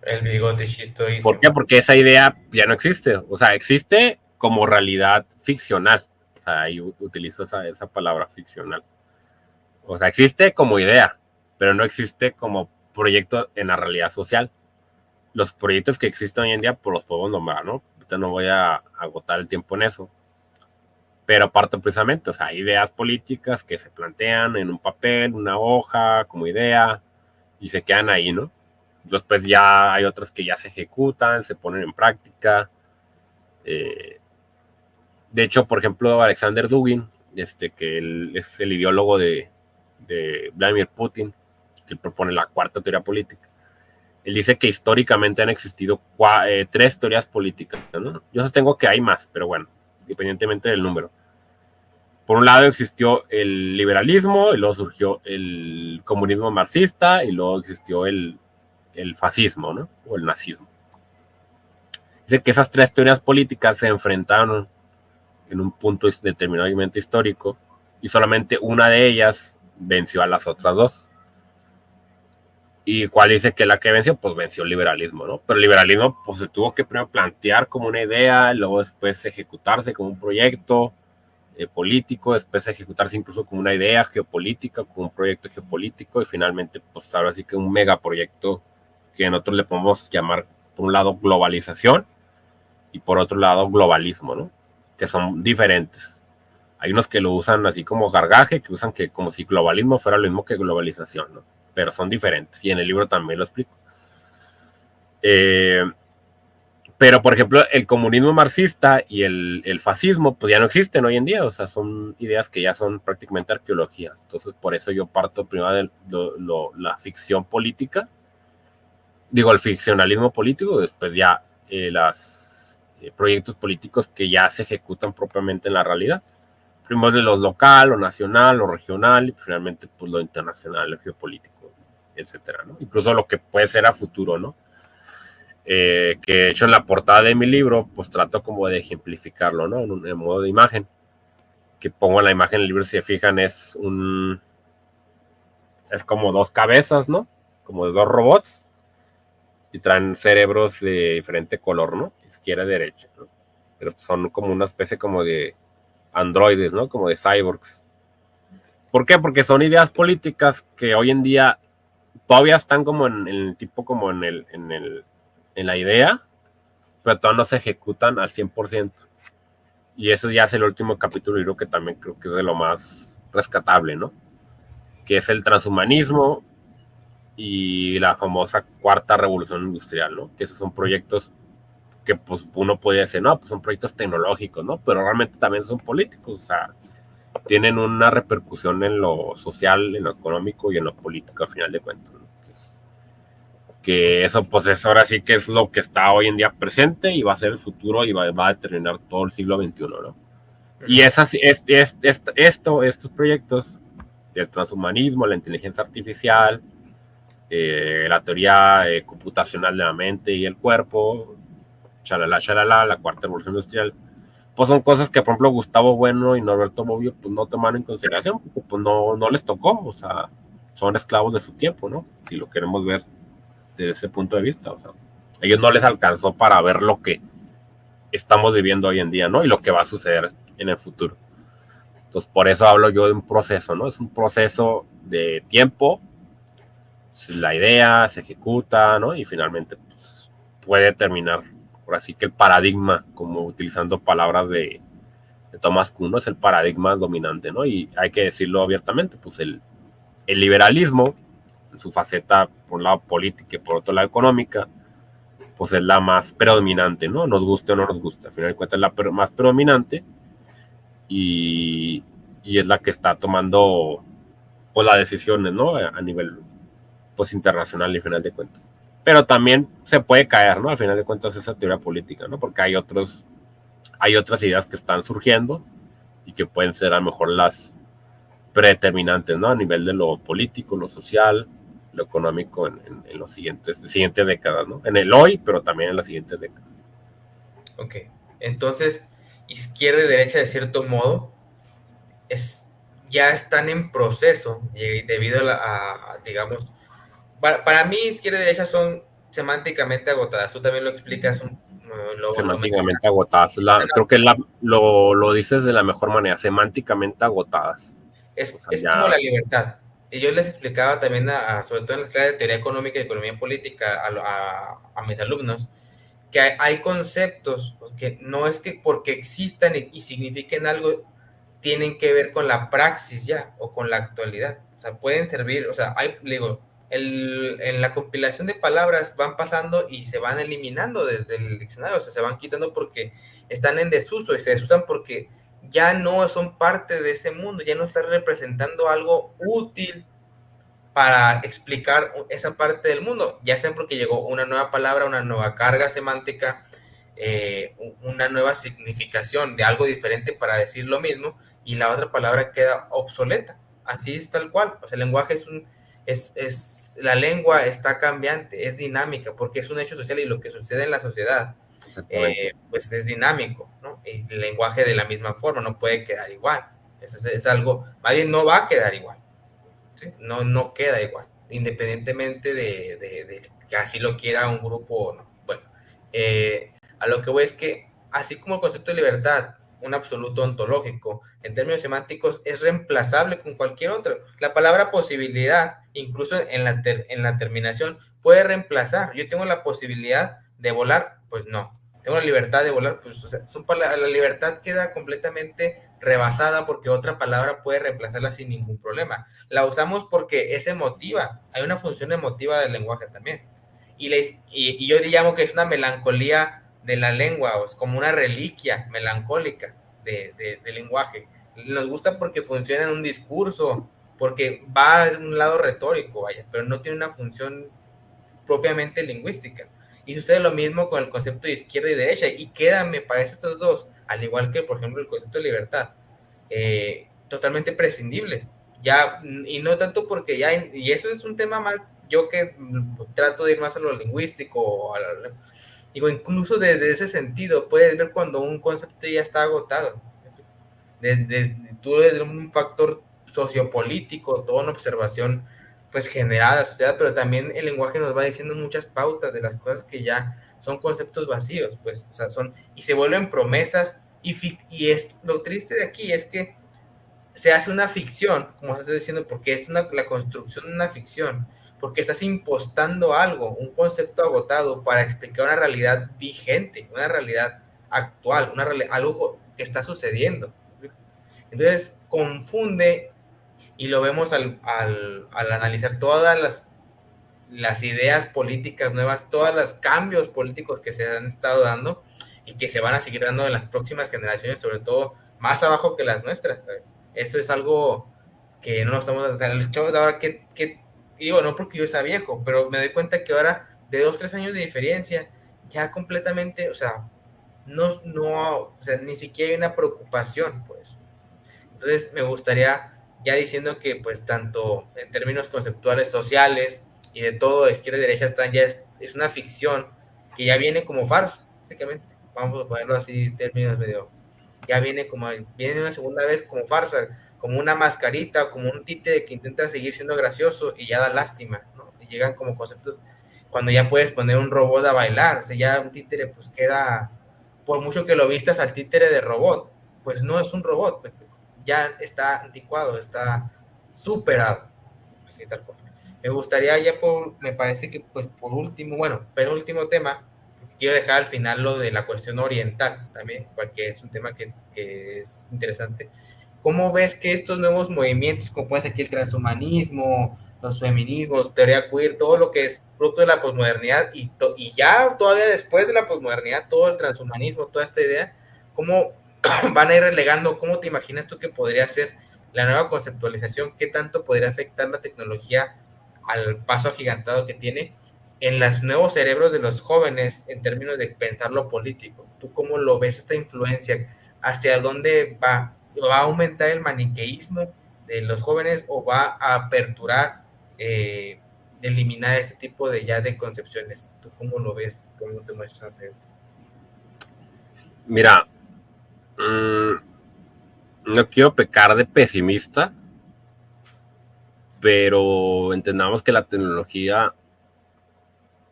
El bigote chistoísmo. ¿Por qué? Porque esa idea ya no existe. O sea, existe como realidad ficcional. O sea, ahí utilizo esa palabra, ficcional. O sea, existe como idea, pero no existe como proyecto en la realidad social. Los proyectos que existen hoy en día, pues los podemos nombrar, ¿no? Ahorita no voy a agotar el tiempo en eso. Pero parto precisamente, o sea, hay ideas políticas que se plantean en un papel, una hoja, como idea, y se quedan ahí, ¿no? Después ya hay otras que ya se ejecutan, se ponen en práctica. De hecho, por ejemplo, Alexander Dugin, que él es el ideólogo de Vladimir Putin, que propone la cuarta teoría política. Él dice que históricamente han existido 3 teorías políticas, ¿no? Yo sostengo que hay más, pero bueno, independientemente del número. Por un lado existió el liberalismo, y luego surgió el comunismo marxista, y luego existió el fascismo, ¿no? O el nazismo. Dice que esas 3 teorías políticas se enfrentaron en un punto determinadamente histórico, y solamente una de ellas venció a las otras 2. Y cuál dice que la que venció, pues venció el liberalismo, ¿no? Pero el liberalismo pues se tuvo que primero plantear como una idea, luego después ejecutarse como un proyecto político, después ejecutarse incluso como una idea geopolítica, como un proyecto geopolítico, y finalmente pues ahora sí que un megaproyecto que nosotros le podemos llamar por un lado globalización y por otro lado globalismo, ¿no? Que son diferentes. Hay unos que lo usan así como gargaje, que usan que como si globalismo fuera lo mismo que globalización, ¿no? Pero son diferentes, y en el libro también lo explico. Pero, por ejemplo, el comunismo marxista y el fascismo, pues ya no existen hoy en día, o sea, son ideas que ya son prácticamente arqueología. Entonces, por eso yo parto primero de la ficción política, digo, el ficcionalismo político, después ya los proyectos políticos que ya se ejecutan propiamente en la realidad. Primero de lo local, lo nacional, lo regional, y finalmente pues lo internacional, lo geopolítico, etcétera, ¿no? Incluso lo que puede ser a futuro, ¿no? Que de hecho en la portada de mi libro pues trato como de ejemplificarlo, ¿no? En modo de imagen, que pongo en la imagen del libro, si se fijan, es como 2 cabezas, ¿no? Como de 2 robots, y traen cerebros de diferente color, ¿no? Izquierda y derecha, ¿no? Pero son como una especie como de androides, ¿no? Como de cyborgs. ¿Por qué? Porque son ideas políticas que hoy en día todavía están como en el tipo, como en la idea, pero todavía no se ejecutan al 100%. Y eso ya es el último capítulo, y creo que también creo que es de lo más rescatable, ¿no? Que es el transhumanismo y la famosa cuarta revolución industrial, ¿no? Que esos son proyectos que pues uno podría decir, no, pues son proyectos tecnológicos, ¿no? Pero realmente también son políticos, o sea, tienen una repercusión en lo social, en lo económico y en lo político, al final de cuentas, ¿no? Que eso pues es ahora sí que es lo que está hoy en día presente, y va a ser el futuro, y va a determinar todo el siglo XXI, ¿no? Y estos proyectos del transhumanismo, la inteligencia artificial, la teoría computacional de la mente y el cuerpo, chalala, la cuarta revolución industrial, pues son cosas que, por ejemplo, Gustavo Bueno y Norberto Bobbio pues no tomaron en consideración, porque pues no les tocó, o sea, son esclavos de su tiempo, ¿no? Si lo queremos ver desde ese punto de vista, o sea, a ellos no les alcanzó para ver lo que estamos viviendo hoy en día, ¿no? Y lo que va a suceder en el futuro. Entonces, por eso hablo yo de un proceso, ¿no? Es un proceso de tiempo, la idea se ejecuta, ¿no? Y finalmente, pues, puede terminar por así que el paradigma, como utilizando palabras de Thomas Kuhn, ¿no? Es el paradigma dominante, ¿no? Y hay que decirlo abiertamente, pues el liberalismo, en su faceta, por un lado política y por otro lado económica, pues es la más predominante, ¿no? Nos guste o no nos guste, al final de cuentas es la más predominante y, y es la que está tomando pues las decisiones, ¿no? A nivel pues internacional y al final de cuentas. Pero también se puede caer, ¿no? Al final de cuentas esa teoría política, ¿no? Porque hay otras ideas que están surgiendo y que pueden ser a lo mejor las predeterminantes, ¿no? A nivel de lo político, lo social, lo económico en los siguientes décadas, ¿no? En el hoy, pero también en las siguientes décadas. Ok, entonces izquierda y derecha de cierto modo ya están en proceso debido digamos, para mí izquierda y derecha son semánticamente agotadas. Tú también lo explicas, lo Semánticamente agotadas. Creo que lo dices de la mejor manera, semánticamente agotadas. O sea, es como ya la libertad. Y yo les explicaba también, sobre todo en las clases de teoría económica y economía política, a mis alumnos, que hay conceptos pues, que no es que porque existan y signifiquen algo, tienen que ver con la praxis ya o con la actualidad. O sea, pueden servir, o sea, digo, en la compilación de palabras van pasando y se van eliminando desde el diccionario, o sea, se van quitando porque están en desuso y se desusan porque ya no son parte de ese mundo, ya no están representando algo útil para explicar esa parte del mundo, ya sea porque llegó una nueva palabra, una nueva carga semántica, una nueva significación de algo diferente para decir lo mismo y la otra palabra queda obsoleta. Así es tal cual. O sea, el lenguaje la lengua está cambiante, es dinámica porque es un hecho social y lo que sucede en la sociedad exactamente. pues es dinámico, ¿no? Y el lenguaje de la misma forma no puede quedar igual. Es algo, más bien no va a quedar igual. ¿Sí? No queda igual, independientemente de que así lo quiera un grupo o no. Bueno, a lo que voy es que, así como el concepto de libertad, un absoluto ontológico, en términos semánticos, es reemplazable con cualquier otro. La palabra posibilidad, incluso en la terminación, puede reemplazar. Yo tengo la posibilidad de volar, pues no. Tengo la libertad de volar, pues o sea, la libertad queda completamente rebasada porque otra palabra puede reemplazarla sin ningún problema. La usamos porque es emotiva, hay una función emotiva del lenguaje también. Y yo llamo que es una melancolía de la lengua, o es como una reliquia melancólica del lenguaje. Nos gusta porque funciona en un discurso, porque va a un lado retórico, vaya, pero no tiene una función propiamente lingüística. Y sucede lo mismo con el concepto de izquierda y derecha, y quedan, me parece, estos dos, al igual que, por ejemplo, el concepto de libertad, totalmente prescindibles. Ya, y no tanto porque ya, y eso es un tema más, yo que trato de ir más a lo lingüístico, digo, incluso desde ese sentido, puedes ver cuando un concepto ya está agotado. Tú desde un factor sociopolítico, toda una observación pues generada de la sociedad, pero también el lenguaje nos va diciendo muchas pautas de las cosas que ya son conceptos vacíos, pues, o sea, y se vuelven promesas, y es lo triste de aquí es que se hace una ficción, como estás diciendo, porque es la construcción de una ficción, porque estás impostando algo, un concepto agotado para explicar una realidad vigente, una realidad actual, algo que está sucediendo. Entonces confunde y lo vemos al analizar todas las ideas políticas nuevas, todos los cambios políticos que se han estado dando y que se van a seguir dando en las próximas generaciones, sobre todo más abajo que las nuestras. Eso es algo que no nos estamos, o sea, los chavos ahora digo, no porque yo sea viejo, pero me doy cuenta que ahora de 2, 3 años de diferencia, ya completamente, o sea, o sea, ni siquiera hay una preocupación por eso. Entonces me gustaría, ya diciendo que pues tanto en términos conceptuales, sociales y de todo, izquierda y derecha están ya es una ficción que ya viene como farsa, básicamente. Vamos a ponerlo así en términos medio, ya viene una segunda vez como farsa, como una mascarita, como un títere que intenta seguir siendo gracioso y ya da lástima, ¿no? Y llegan como conceptos, cuando ya puedes poner un robot a bailar, o sea, ya un títere pues queda, por mucho que lo vistas al títere de robot, pues no es un robot, pues, ya está anticuado, está superado, así tal cual. Me gustaría me parece que pues por último, bueno, penúltimo tema, quiero dejar al final lo de la cuestión oriental también, porque es un tema que es interesante. ¿Cómo ves que estos nuevos movimientos, como puede ser aquí el transhumanismo, los feminismos, teoría queer, todo lo que es producto de la posmodernidad y ya todavía después de la posmodernidad, todo el transhumanismo, toda esta idea, cómo van a ir relegando, cómo te imaginas tú que podría ser la nueva conceptualización, qué tanto podría afectar la tecnología al paso agigantado que tiene en los nuevos cerebros de los jóvenes en términos de pensar lo político? ¿Tú cómo lo ves esta influencia? ¿Hacia dónde va? ¿Va a aumentar el maniqueísmo de los jóvenes o va a aperturar, eliminar ese tipo de ya de concepciones? ¿Tú cómo lo ves? ¿Cómo te muestras ante eso? Mira, no quiero pecar de pesimista, pero entendamos que la tecnología,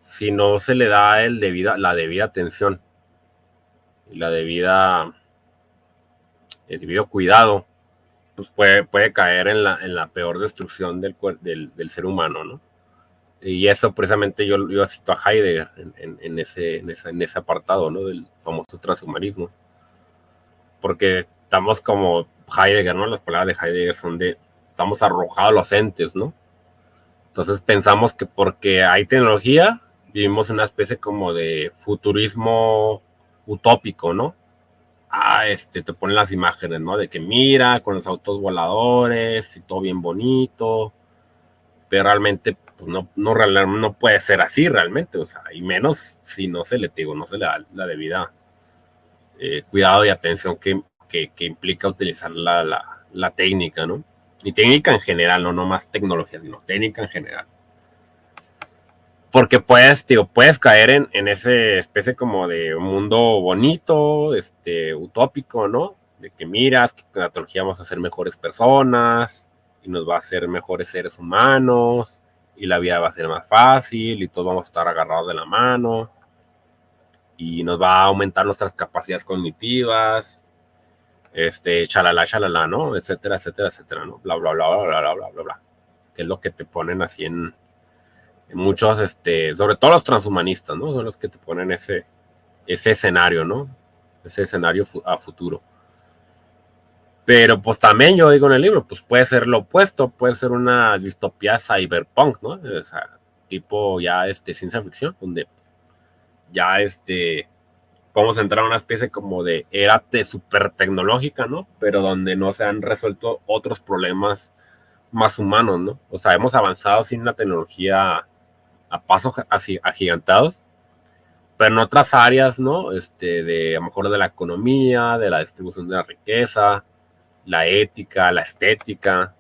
si no se le da la debida atención y el debido cuidado, pues puede caer en la peor destrucción del ser humano, ¿no? Y eso precisamente yo cito a Heidegger en ese apartado, ¿no? Del famoso transhumanismo. Porque estamos como Heidegger, ¿no? Las palabras de Heidegger son estamos arrojados a los entes, ¿no? Entonces pensamos que porque hay tecnología, vivimos en una especie como de futurismo utópico, ¿no? Te ponen las imágenes, ¿no? De que mira, con los autos voladores y todo bien bonito, pero realmente pues no puede ser así realmente, o sea, y menos si no se le digo, no se le da la debida cuidado y atención que implica utilizar la técnica, ¿no? Y técnica en general, no más tecnología, sino técnica en general. Porque puedes caer en ese especie como de mundo bonito, utópico, ¿no? De que miras que con la tecnología vamos a ser mejores personas y nos va a hacer mejores seres humanos y la vida va a ser más fácil y todos vamos a estar agarrados de la mano y nos va a aumentar nuestras capacidades cognitivas, chalala, ¿no? Etcétera, etcétera, etcétera, ¿no? Bla, bla, bla, bla, bla, bla, bla, bla, bla. Que es lo que te ponen así en muchos, sobre todo los transhumanistas, ¿no? Son los que te ponen ese escenario, ¿no? Ese escenario a futuro. Pero pues también yo digo en el libro, pues puede ser lo opuesto, puede ser una distopía cyberpunk, ¿no? O sea, tipo ya ciencia ficción, donde ya podemos entrar a una especie como de era super tecnológica, ¿no? Pero donde no se han resuelto otros problemas más humanos, ¿no? O sea, hemos avanzado sin la tecnología a pasos así agigantados, pero en otras áreas, ¿no? A lo mejor de la economía, de la distribución de la riqueza, la ética, la estética,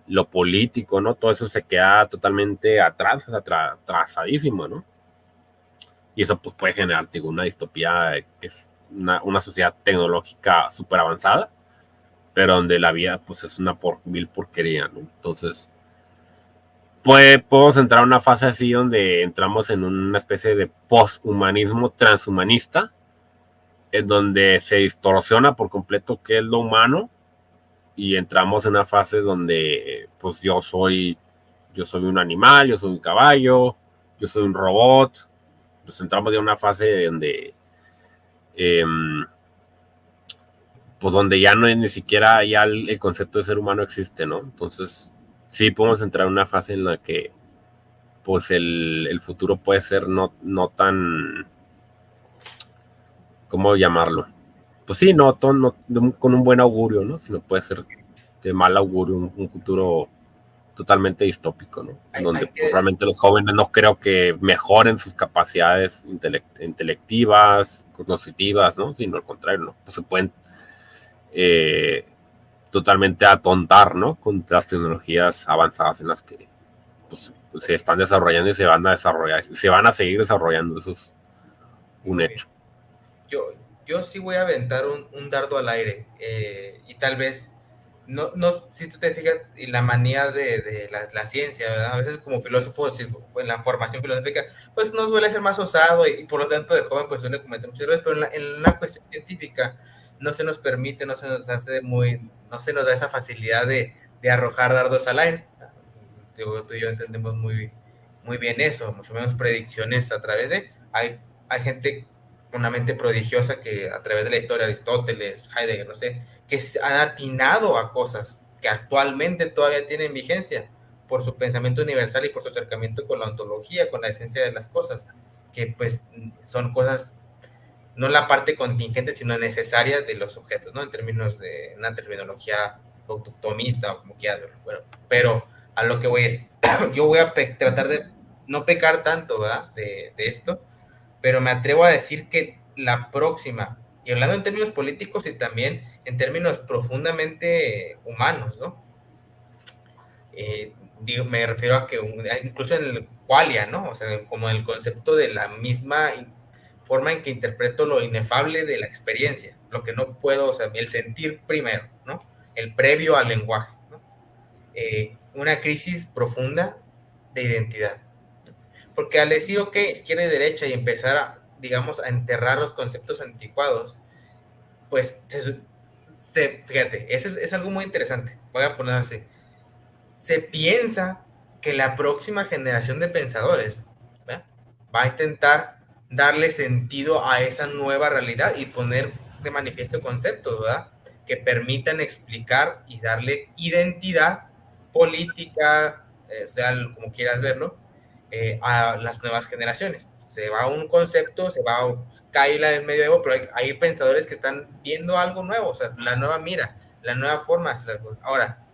lo político, ¿no? Todo eso se queda totalmente atrás, o sea, atrasadísimo, ¿no? Y eso pues puede generar, digo, una distopía que es una sociedad tecnológica súper avanzada, pero donde la vida pues es una vil porquería, ¿no? Entonces, podemos entrar a una fase así donde entramos en una especie de posthumanismo transhumanista, en donde se distorsiona por completo qué es lo humano y entramos en una fase donde pues yo soy un animal, yo soy un caballo, yo soy un robot. Pues entramos en una fase donde pues donde ya no es ni siquiera ya el concepto de ser humano existe, ¿no? Entonces sí podemos entrar en una fase en la que pues el futuro puede ser no tan, ¿cómo llamarlo? Pues sí, con un buen augurio, ¿no? Sino puede ser de mal augurio, un futuro totalmente distópico, ¿no? Donde pues, realmente los jóvenes no creo que mejoren sus capacidades intelectivas, cognitivas, ¿no? Sino al contrario, ¿no? Pues se pueden totalmente atontar, ¿no? Con las tecnologías avanzadas en las que pues, se están desarrollando y se van a desarrollar, se van a seguir desarrollando, eso es un hecho. Yo sí voy a aventar un dardo al aire, y tal vez, no, si tú te fijas, y la manía de la ciencia, ¿verdad? A veces como filósofo, en la formación filosófica, pues no suele ser más osado y por lo tanto de joven pues suele cometer muchos errores, pero en la cuestión científica no se nos permite, no se nos hace no se nos da esa facilidad de arrojar dardos al aire. Tú y yo entendemos muy bien eso, mucho menos predicciones a través de... hay gente con una mente prodigiosa que a través de la historia, Aristóteles, Heidegger, no sé, que han atinado a cosas que actualmente todavía tienen vigencia por su pensamiento universal y por su acercamiento con la ontología, con la esencia de las cosas, que pues son cosas, no la parte contingente, sino necesaria de los objetos, ¿no? En términos de una terminología tomista o como quieras verlo. Bueno, pero a lo que voy es, yo voy a tratar de no pecar tanto, ¿verdad? De esto, pero me atrevo a decir que la próxima, y hablando en términos políticos y también en términos profundamente humanos, ¿no? Digo, me refiero a que incluso en el qualia, ¿no? O sea, como el concepto de la misma forma en que interpreto lo inefable de la experiencia, lo que no puedo, o sea, el sentir primero, ¿no? El previo al lenguaje, ¿no? Una crisis profunda de identidad. Porque al decir, ok, izquierda y derecha y empezar a, digamos, a enterrar los conceptos anticuados, pues, fíjate, es algo muy interesante. Voy a poner así. Se piensa que la próxima generación de pensadores, ¿verdad?, va a intentar darle sentido a esa nueva realidad y poner de manifiesto conceptos, ¿verdad?, que permitan explicar y darle identidad política, sea como quieras verlo, a las nuevas generaciones. Se va un concepto, cae el medioevo, pero hay pensadores que están viendo algo nuevo, o sea, la nueva mira, la nueva forma. Ahora,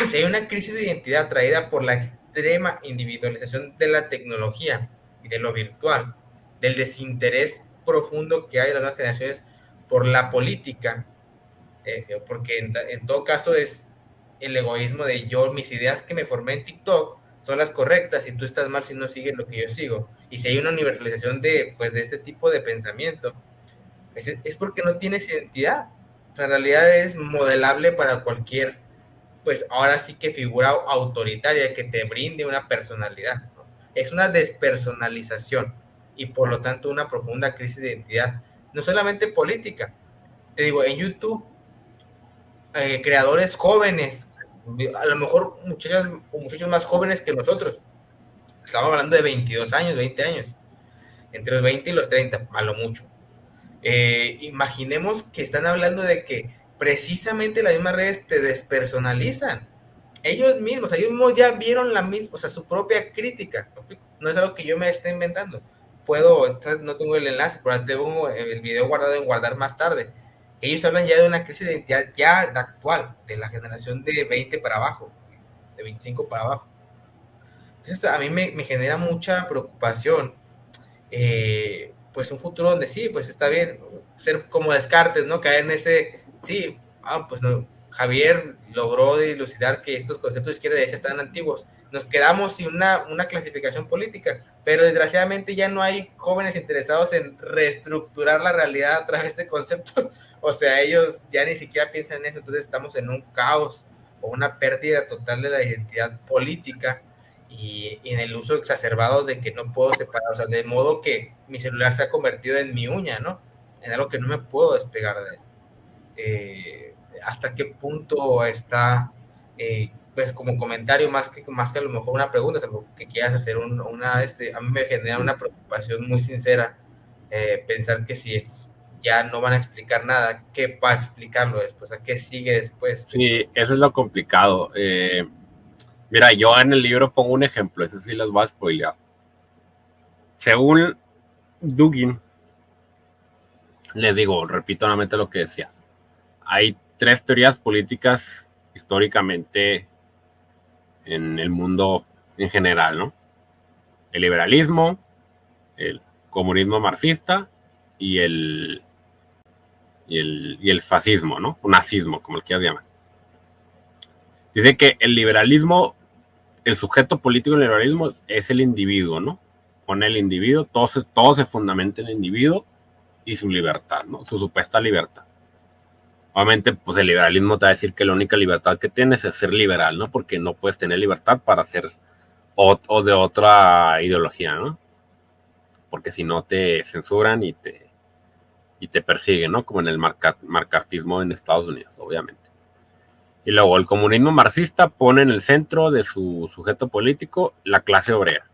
si hay una crisis de identidad traída por la extrema individualización de la tecnología y de lo virtual, del desinterés profundo que hay en las nuevas generaciones por la política, porque en todo caso es el egoísmo de yo, mis ideas que me formé en TikTok son las correctas y tú estás mal si no sigues lo que yo sigo. Y si hay una universalización pues, de este tipo de pensamiento, es porque no tienes identidad. O sea, en realidad es modelable para cualquier, pues ahora sí que figura autoritaria que te brinde una personalidad, ¿no? Es una despersonalización y por lo tanto una profunda crisis de identidad, no solamente política. Te digo, en YouTube, creadores jóvenes, a lo mejor muchachos más jóvenes que nosotros, estamos hablando de 22 años, 20 años, entre los 20 y los 30, a lo mucho. Imaginemos que están hablando de que precisamente las mismas redes te despersonalizan. Ellos mismos ya vieron la misma, o sea, su propia crítica. No es algo que yo me esté inventando. No tengo el enlace, pero tengo el video guardado en guardar más tarde. Ellos hablan ya de una crisis de identidad ya actual, de la generación de 20 para abajo, de 25 para abajo. Entonces, a mí me genera mucha preocupación, pues un futuro donde sí, pues está bien, ser como Descartes, ¿no? Caer en ese, sí, pues no, Javier logró dilucidar que estos conceptos de izquierda y derecha están antiguos. Nos quedamos sin una clasificación política, pero desgraciadamente ya no hay jóvenes interesados en reestructurar la realidad a través de conceptos. O sea, ellos ya ni siquiera piensan en eso, entonces estamos en un caos o una pérdida total de la identidad política y en el uso exacerbado de que no puedo separar, o sea, de modo que mi celular se ha convertido en mi uña, ¿no? En algo que no me puedo despegar de él. ¿Hasta qué punto está, pues como comentario, más que a lo mejor una pregunta, es algo que quieras hacer, a mí me genera una preocupación muy sincera, pensar que si estos ya no van a explicar nada, ¿qué va a explicarlo después? ¿A qué sigue después? Sí, eso es lo complicado. Mira, yo en el libro pongo un ejemplo, eso sí los voy a spoilear. Según Dugin, les digo, repito nuevamente lo que decía, hay tres teorías políticas históricamente en el mundo en general, ¿no? El liberalismo, el comunismo marxista y el fascismo, ¿no? O nazismo, como el quieras llamar. Dice que el liberalismo, el sujeto político del liberalismo es el individuo, ¿no? Con el individuo, todo se fundamenta en el individuo y su libertad, ¿no? Su supuesta libertad. Obviamente, pues el liberalismo te va a decir que la única libertad que tienes es ser liberal, ¿no? Porque no puedes tener libertad para ser o de otra ideología, ¿no? Porque si no te censuran y te persiguen, ¿no? Como en el marxismo en Estados Unidos, obviamente. Y luego el comunismo marxista pone en el centro de su sujeto político la clase obrera.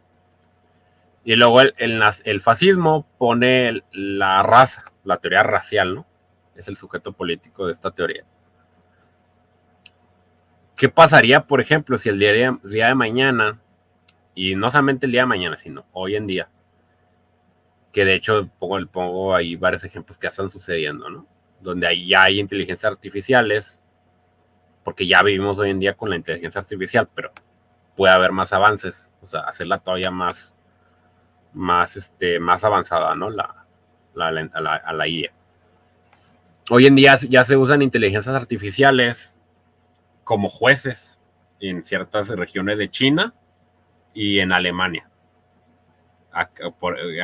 Y luego el fascismo pone la raza, la teoría racial, ¿no? Es el sujeto político de esta teoría. ¿Qué pasaría, por ejemplo, si el día de mañana, y no solamente el día de mañana, sino hoy en día, que de hecho pongo ahí varios ejemplos que ya están sucediendo, ¿no? Donde ya hay inteligencias artificiales, porque ya vivimos hoy en día con la inteligencia artificial, pero puede haber más avances, o sea, hacerla todavía más avanzada, ¿no? A la IA. Hoy en día ya se usan inteligencias artificiales como jueces en ciertas regiones de China y en Alemania. ¿A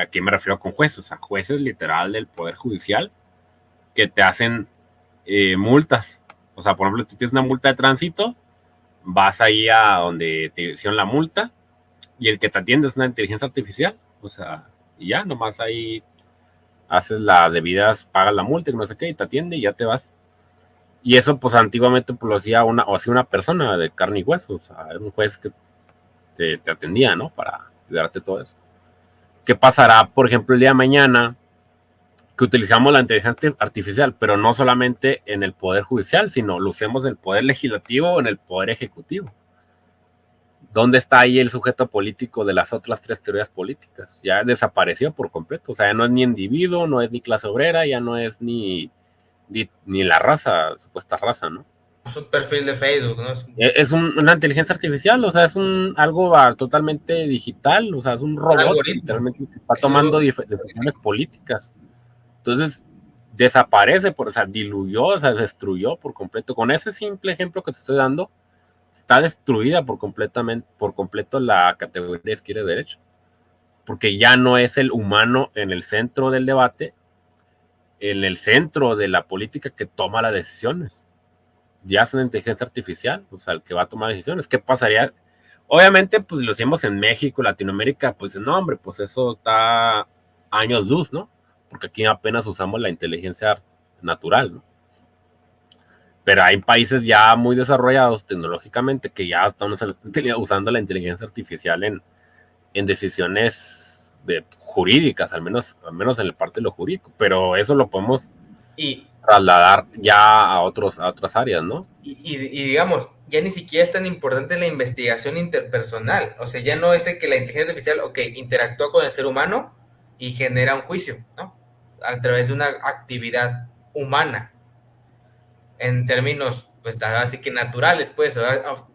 qué me refiero con jueces? A jueces literal del Poder Judicial que te hacen multas. O sea, por ejemplo, tú tienes una multa de tránsito, vas ahí a donde te hicieron la multa y el que te atiende es una inteligencia artificial. O sea, y ya, nomás ahí haces las debidas, pagas la multa y no sé qué, y te atiende y ya te vas. Y eso, pues, antiguamente pues, lo hacía una persona de carne y hueso. O sea, era un juez que te atendía, ¿no? Para ayudarte todo eso. ¿Qué pasará, por ejemplo, el día de mañana que utilizamos la inteligencia artificial, pero no solamente en el poder judicial, sino lo usemos en el poder legislativo o en el poder ejecutivo? ¿Dónde está ahí el sujeto político de las otras tres teorías políticas? Ya desapareció por completo. O sea, ya no es ni individuo, no es ni clase obrera, ya no es ni la raza, supuesta raza, ¿no? Es un perfil de Facebook, ¿no? Es una inteligencia artificial, o sea, es algo totalmente digital, o sea, es un Un robot, algoritmo. literalmente, que está Es algo tomando decisiones políticas. Entonces, desaparece, o sea, diluyó, o sea, destruyó por completo. Con ese simple ejemplo que te estoy dando, está destruida por completo la categoría de izquierda y derecha. Porque ya no es el humano en el centro del debate, en el centro de la política que toma las decisiones. Ya es una inteligencia artificial, o sea, el que va a tomar decisiones. ¿Qué pasaría? Obviamente, pues lo hacemos en México, Latinoamérica, pues no, hombre, pues eso está años luz, ¿no? Porque aquí apenas usamos la inteligencia natural, ¿no? Pero hay países ya muy desarrollados tecnológicamente que ya están usando la inteligencia artificial en decisiones jurídicas, al menos en la parte de lo jurídico. Pero eso lo podemos y, trasladar ya a otras áreas, ¿no? y digamos, ya ni siquiera es tan importante la investigación interpersonal. O sea, ya no es de que la inteligencia artificial, ok, interactúa con el ser humano y genera un juicio, ¿no? A través de una actividad humana, en términos, pues así que naturales, pues.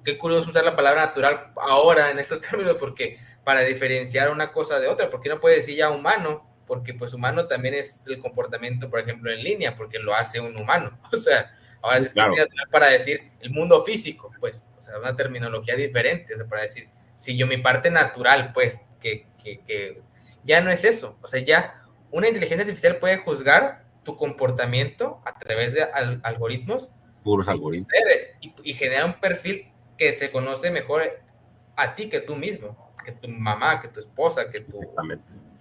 Qué curioso usar la palabra natural ahora en estos términos, porque para diferenciar una cosa de otra, porque no puede decir ya humano, porque pues humano también es el comportamiento, por ejemplo, en línea, porque lo hace un humano. O sea, ahora es Claro. natural para decir el mundo físico, pues, o sea, una terminología diferente, o sea, para decir, si yo mi parte natural, pues, que ya no es eso, o sea, ya una inteligencia artificial puede juzgar tu comportamiento a través de algoritmos Puros algoritmos. y genera un perfil que se conoce mejor a ti que tú mismo, que tu mamá, que tu esposa, que tu...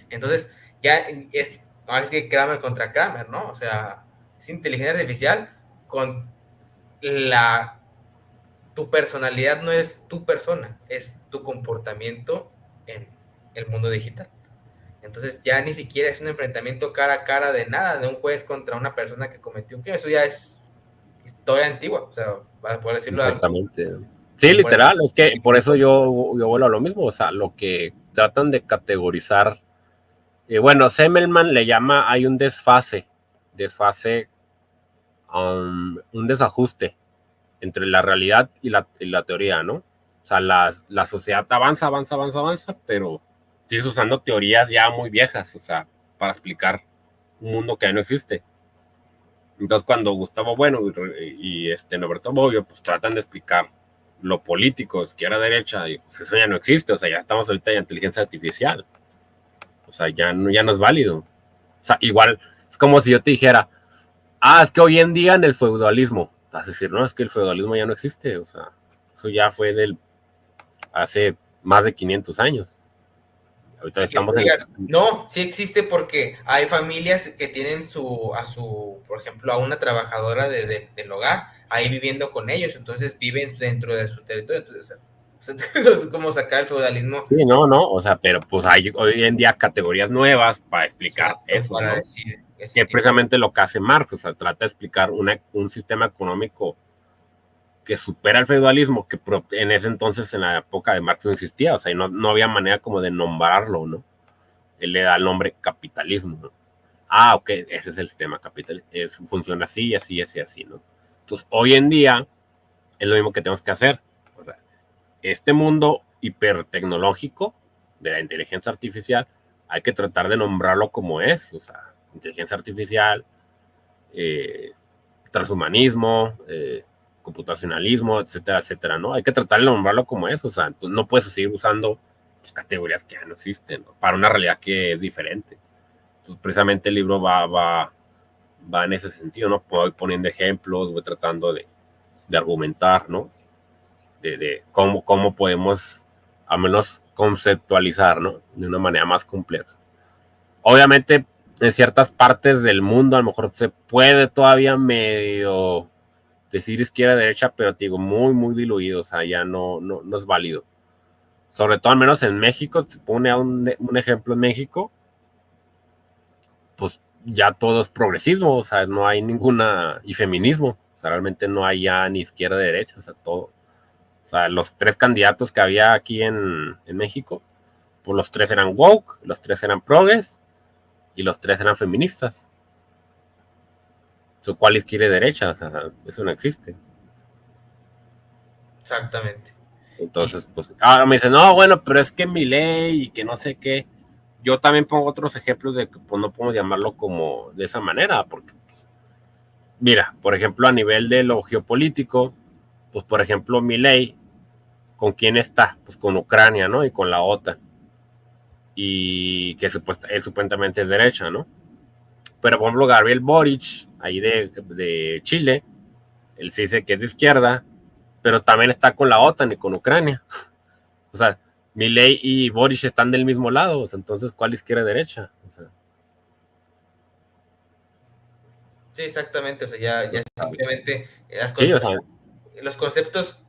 Entonces, ya es, ahora sí que Kramer contra Kramer, ¿no? O sea, es inteligencia artificial con la... Tu personalidad no es tu persona, es tu comportamiento en el mundo digital. Entonces ya ni siquiera es un enfrentamiento cara a cara de nada, de un juez contra una persona que cometió un crimen. Eso ya es historia antigua, o sea, para poder decirlo. Exactamente. Sí, literal, es que por eso yo vuelvo a lo mismo, o sea, lo que tratan de categorizar, bueno, Semmelman le llama, hay un desfase, un desajuste entre la realidad y la teoría, ¿no? O sea, la sociedad avanza, pero sigues usando teorías ya muy viejas, o sea, para explicar un mundo que ya no existe. Entonces, cuando Gustavo Bueno y Norberto Bobbio, pues tratan de explicar lo político, izquierda, derecha, y pues eso ya no existe, o sea, ya estamos ahorita en inteligencia artificial, o sea, ya no es válido. O sea, igual, es como si yo te dijera, es que hoy en día en el feudalismo, vas a decir, no, es que el feudalismo ya no existe, o sea, eso ya fue hace más de 500 años. Ahorita estamos No, sí existe porque hay familias que tienen por ejemplo, a una trabajadora del hogar ahí viviendo con ellos, entonces viven dentro de su territorio. Entonces, O sea, como sacar el feudalismo. Sí, no, no, o sea, pero pues hay hoy en día categorías nuevas para explicar Exacto, eso, para ¿no? decir ese Que es tipo. precisamente lo que hace Marx, o sea, trata de explicar un sistema económico que supera el feudalismo, que en ese entonces, en la época de Marx, no existía, o sea, no había manera como de nombrarlo, ¿no? Él le da el nombre capitalismo, ¿no? Ah, ok, ese es el sistema capital, funciona así, así, así, así, ¿no? Entonces, hoy en día es lo mismo que tenemos que hacer. O sea, este mundo hipertecnológico de la inteligencia artificial, hay que tratar de nombrarlo como es, o sea, inteligencia artificial, eh, transhumanismo, computacionalismo, etcétera, etcétera, ¿no? Hay que tratar de nombrarlo como es, o sea, no puedes seguir usando categorías que ya no existen, ¿no? Para una realidad que es diferente. Entonces, precisamente el libro va en ese sentido, ¿no? Voy poniendo ejemplos, voy tratando de argumentar, ¿no? De cómo podemos, al menos, conceptualizar, ¿no? De una manera más compleja. Obviamente, en ciertas partes del mundo, a lo mejor se puede todavía medio decir izquierda, derecha, pero te digo, muy, muy diluido, o sea, ya no es válido. Sobre todo, al menos en México, se pone a un ejemplo en México, pues ya todo es progresismo, o sea, no hay ninguna, y feminismo, o sea, realmente no hay ya ni izquierda, derecha, o sea, todo. O sea, los tres candidatos que había aquí en México, pues los tres eran woke, los tres eran progres y los tres eran feministas. ¿Cuál izquierda y derecha? O sea, eso no existe. Exactamente. Y Entonces, pues, ahora me dicen, no, bueno, pero es que mi ley y que no sé qué. Yo también pongo otros ejemplos de que pues, no podemos llamarlo como de esa manera, porque, pues, mira, por ejemplo, a nivel de lo geopolítico, pues, por ejemplo, mi ley, ¿con quién está? Pues con Ucrania, ¿no? Y con la OTAN. Y que supuestamente es derecha, ¿no? Pero, por ejemplo, Gabriel Boric, ahí de Chile, él sí dice que es de izquierda, pero también está con la OTAN y con Ucrania. O sea, Milei y Boric están del mismo lado, o sea, entonces, ¿cuál izquierda y derecha? O sea, sí, exactamente. O sea, ya simplemente sí, o sea, los conceptos,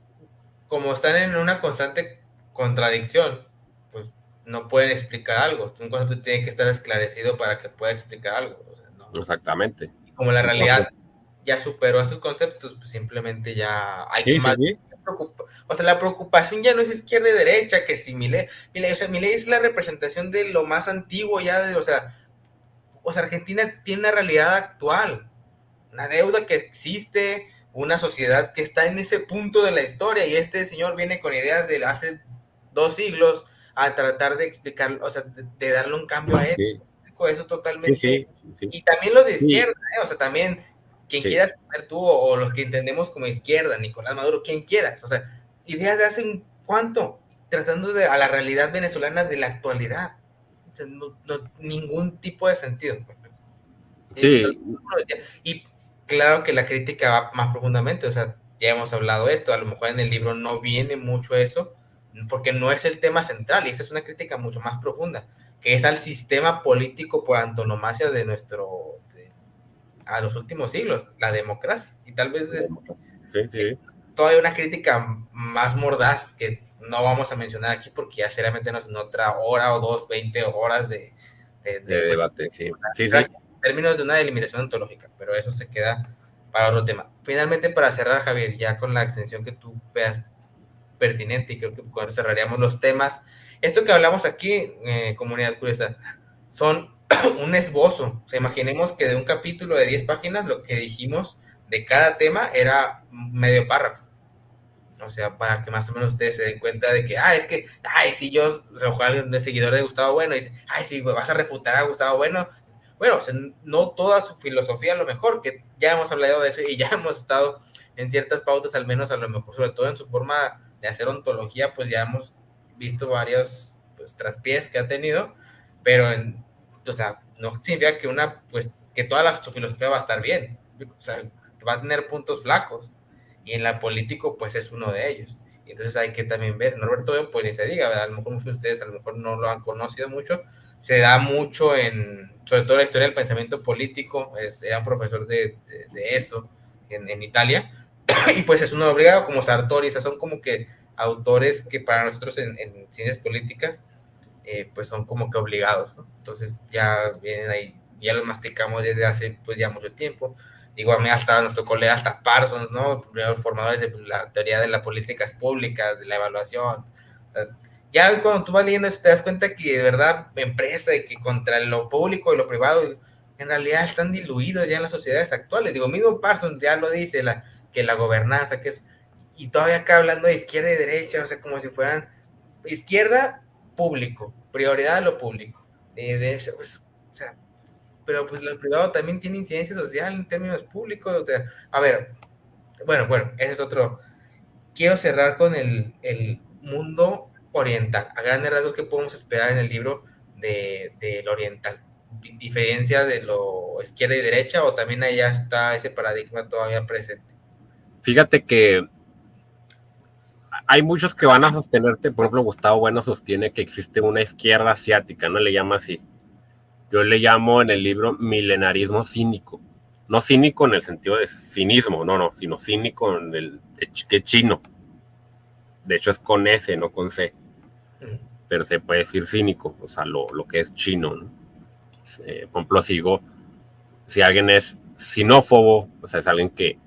como están en una constante contradicción, pues no pueden explicar algo. Un concepto tiene que estar esclarecido para que pueda explicar algo. O sea, no. exactamente. Y como la realidad Entonces, ya superó esos conceptos, pues simplemente ya hay que sí, sí, más sí, o sea, la preocupación ya no es izquierda y derecha, que si o sea, Milei es la representación de lo más antiguo ya, o sea, Argentina tiene una realidad actual, una deuda que existe, una sociedad que está en ese punto de la historia y este señor viene con ideas de hace 2 siglos a tratar de explicar, o sea, de darle un cambio a eso. sí, Eso es sí, totalmente. sí, sí, Y también los de sí, izquierda, o sea, también quien sí, quieras poner tú o los que entendemos como izquierda, Nicolás Maduro, quien quieras, o sea, ideas de hace un cuánto, tratando de a la realidad venezolana de la actualidad. O sea, ningún tipo de sentido. sí, Y claro que la crítica va más profundamente, o sea, ya hemos hablado esto, a lo mejor en el libro no viene mucho eso, porque no es el tema central, y esa es una crítica mucho más profunda, que es al sistema político por antonomasia de a los últimos siglos, la democracia, y tal vez sí, sí, todavía una crítica más mordaz que no vamos a mencionar aquí porque ya será meternos en otra hora o dos, 20 horas de pues, debate, sí, sí, sí, en términos de una delimitación ontológica, pero eso se queda para otro tema. Finalmente, para cerrar, Javier, ya con la extensión que tú veas pertinente, y creo que con eso cerraríamos los temas. Esto que hablamos aquí, comunidad curiosa, son un esbozo. O sea, imaginemos que de un capítulo de 10 páginas, lo que dijimos de cada tema era medio párrafo. O sea, para que más o menos ustedes se den cuenta de que, es que, si yo, o sea, ojalá un seguidor de Gustavo Bueno, y dice, si vas a refutar a Gustavo Bueno, bueno, o sea, no toda su filosofía a lo mejor, que ya hemos hablado de eso y ya hemos estado en ciertas pautas, al menos a lo mejor, sobre todo en su forma de hacer ontología, pues ya hemos visto varios pues, traspiés que ha tenido, pero, o sea, no significa que pues, que su filosofía va a estar bien, o sea, va a tener puntos flacos y en la político pues es uno de ellos. Entonces hay que también ver, Norberto pues ni se diga, ¿verdad? A lo mejor muchos de ustedes a lo mejor no lo han conocido mucho, se da mucho sobre todo la historia del pensamiento político, era un profesor de eso en Italia, y pues es uno obligado como Sartori, o sea, son como que autores que para nosotros en ciencias políticas, pues son como que obligados, ¿no? Entonces ya vienen ahí, ya los masticamos desde hace pues ya mucho tiempo. Igual hasta nos tocó leer hasta Parsons, ¿no? Primeros formadores de la teoría de las políticas públicas, de la evaluación. O sea, ya cuando tú vas leyendo eso te das cuenta que de verdad empresa y que contra lo público y lo privado en realidad están diluidos ya en las sociedades actuales. Digo, mismo Parsons ya lo dice, que la gobernanza, que es, y todavía acá hablando de izquierda y derecha, o sea, como si fueran izquierda, público, prioridad a lo público. Pues, o sea, pero pues lo privado también tiene incidencia social en términos públicos, o sea, a ver, bueno, ese es otro. Quiero cerrar con el mundo oriental. A grandes rasgos, ¿qué podemos esperar en el libro del oriental? ¿Diferencia de lo izquierda y derecha o también allá está ese paradigma todavía presente? Fíjate que hay muchos que van a sostenerte, por ejemplo, Gustavo Bueno sostiene que existe una izquierda asiática, no le llama así. Yo le llamo en el libro milenarismo cínico. No cínico en el sentido de cinismo, no, sino cínico en el que chino. De hecho es con S, no con C. Pero se puede decir cínico, o sea, lo que es chino, ¿no? Por ejemplo, si alguien es sinófobo, o sea, es alguien que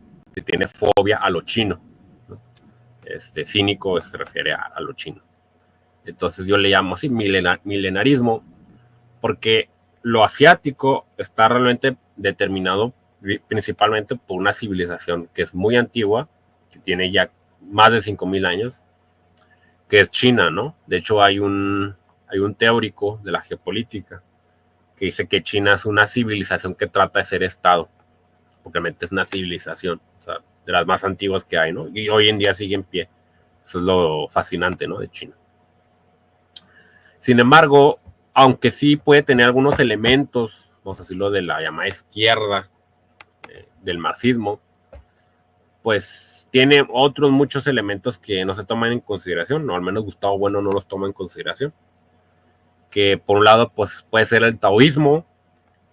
tiene fobia a lo chino, ¿no? Cínico se refiere a lo chino. Entonces yo le llamo así milenarismo, porque lo asiático está realmente determinado principalmente por una civilización que es muy antigua, que tiene ya más de 5,000 años, que es China, ¿no? De hecho, hay un teórico de la geopolítica que dice que China es una civilización que trata de ser Estado, porque realmente es una civilización, o sea, de las más antiguas que hay, ¿no? Y hoy en día sigue en pie. Eso es lo fascinante, ¿no? De China. Sin embargo, aunque sí puede tener algunos elementos, vamos a decirlo, de la llamada izquierda, del marxismo, pues tiene otros muchos elementos que no se toman en consideración, o al menos Gustavo Bueno no los toma en consideración, que por un lado pues puede ser el taoísmo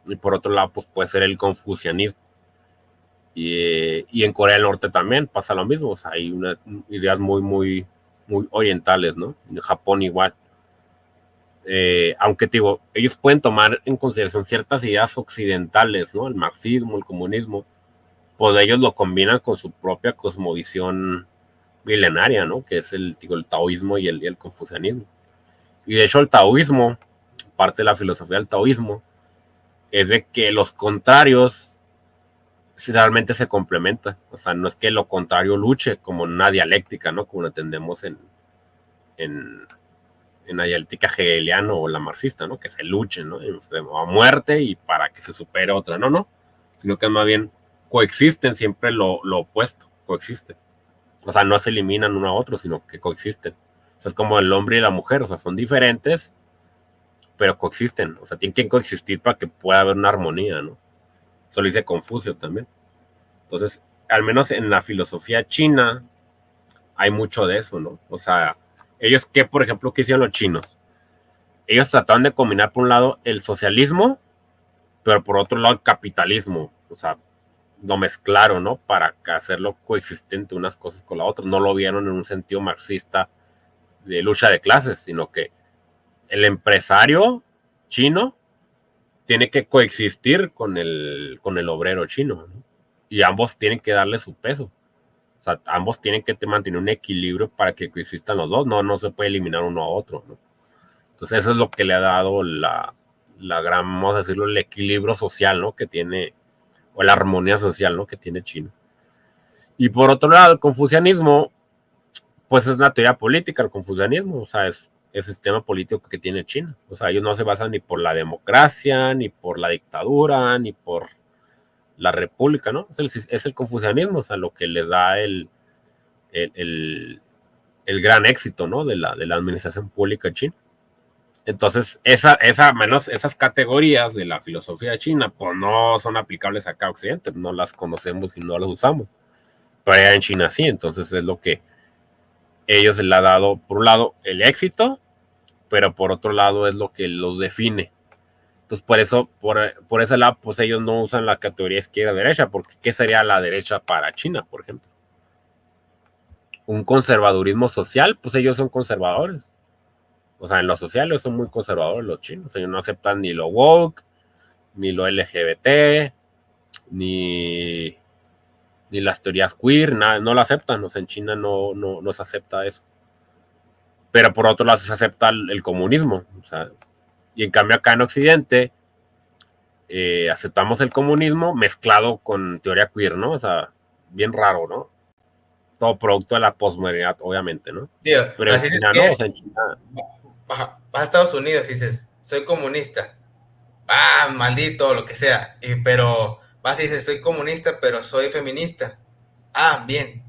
y por otro lado pues puede ser el confucianismo. Y en Corea del Norte también pasa lo mismo, o sea, hay ideas muy orientales, ¿no? En Japón igual. Aunque te digo, ellos pueden tomar en consideración ciertas ideas occidentales, ¿no? El marxismo, el comunismo, pues ellos lo combinan con su propia cosmovisión milenaria, ¿no? Que es el taoísmo y el confucianismo. Y de hecho el taoísmo, parte de la filosofía del taoísmo, es de que los contrarios realmente se complementan. O sea, no es que lo contrario luche como en una dialéctica, ¿no? Como lo entendemos en la dialéctica hegeliana o la marxista, ¿no? Que se luchen, ¿no? A muerte y para que se supere otra. No, sino que más bien coexisten siempre lo opuesto, coexisten. O sea, no se eliminan uno a otro, sino que coexisten. O sea, es como el hombre y la mujer, o sea, son diferentes, pero coexisten. O sea, tienen que coexistir para que pueda haber una armonía, ¿no? Eso lo dice Confucio también. Entonces, al menos en la filosofía china hay mucho de eso, ¿no? O sea, ellos, por ejemplo, ¿qué hicieron los chinos? Ellos trataron de combinar por un lado el socialismo, pero por otro lado el capitalismo. O sea, lo mezclaron, ¿no? Para hacerlo coexistente unas cosas con la otra. No lo vieron en un sentido marxista de lucha de clases, sino que el empresario chino tiene que coexistir con el obrero chino, ¿no? Y ambos tienen que darle su peso. O sea, ambos tienen que mantener un equilibrio para que coexistan los dos. No se puede eliminar uno a otro, ¿no? Entonces eso es lo que le ha dado la gran, vamos a decirlo, el equilibrio social, ¿no? Que tiene, o la armonía social, ¿no? Que tiene China. Y por otro lado, el confucianismo, pues es una teoría política, el confucianismo, o sea, es el sistema político que tiene China. O sea, ellos no se basan ni por la democracia, ni por la dictadura, ni por la república, ¿no? Es el confucianismo, o sea, lo que les da el gran éxito, ¿no? De la administración pública china. Entonces, menos esas categorías de la filosofía china, pues no son aplicables acá a Occidente, no las conocemos y no las usamos. Pero allá en China sí, entonces es lo que ellos les ha dado, por un lado, el éxito, pero por otro lado es lo que los define. Entonces, por eso, por ese lado, pues ellos no usan la categoría izquierda-derecha, porque ¿qué sería la derecha para China, por ejemplo? un conservadurismo social, pues ellos son conservadores. O sea, en lo social ellos son muy conservadores los chinos. Ellos no aceptan ni lo woke, ni lo LGBT, ni las teorías queer, nada, no lo aceptan. O sea, en China no se acepta eso. Pero por otro lado se acepta el comunismo. O sea, y en cambio acá en Occidente aceptamos el comunismo mezclado con teoría queer, ¿no? O sea, bien raro, ¿no? Todo producto de la posmodernidad, obviamente, ¿no? Sí, Pero en así es China que no, o es. sea, en China... Vas a Estados Unidos y dices, soy comunista. Ah, maldito, lo que sea. Pero vas y dices, soy comunista, pero soy feminista. Ah, bien.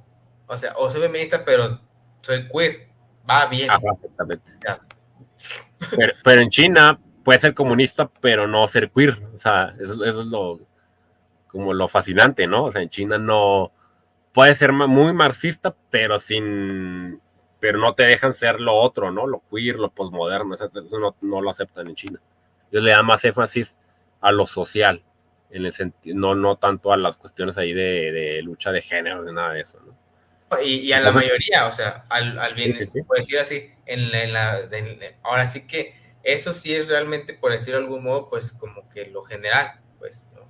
O sea, o soy feminista, pero soy queer. Va bien. Ajá, exactamente. Ya. Pero en China puede ser comunista, pero no ser queer. O sea, eso es como lo fascinante, ¿no? O sea, en China no puede ser muy marxista, pero no te dejan ser lo otro, ¿no? Lo queer, lo posmoderno, eso no lo aceptan en China. Ellos le dan más énfasis a lo social, en el sentido, no tanto a las cuestiones ahí de lucha de género, de nada de eso, ¿no? Y a la Entonces, mayoría, o sea, al sí, bien, sí, sí. por decir así, ahora sí que eso sí es realmente, por decirlo de algún modo, pues como que lo general, pues, ¿no?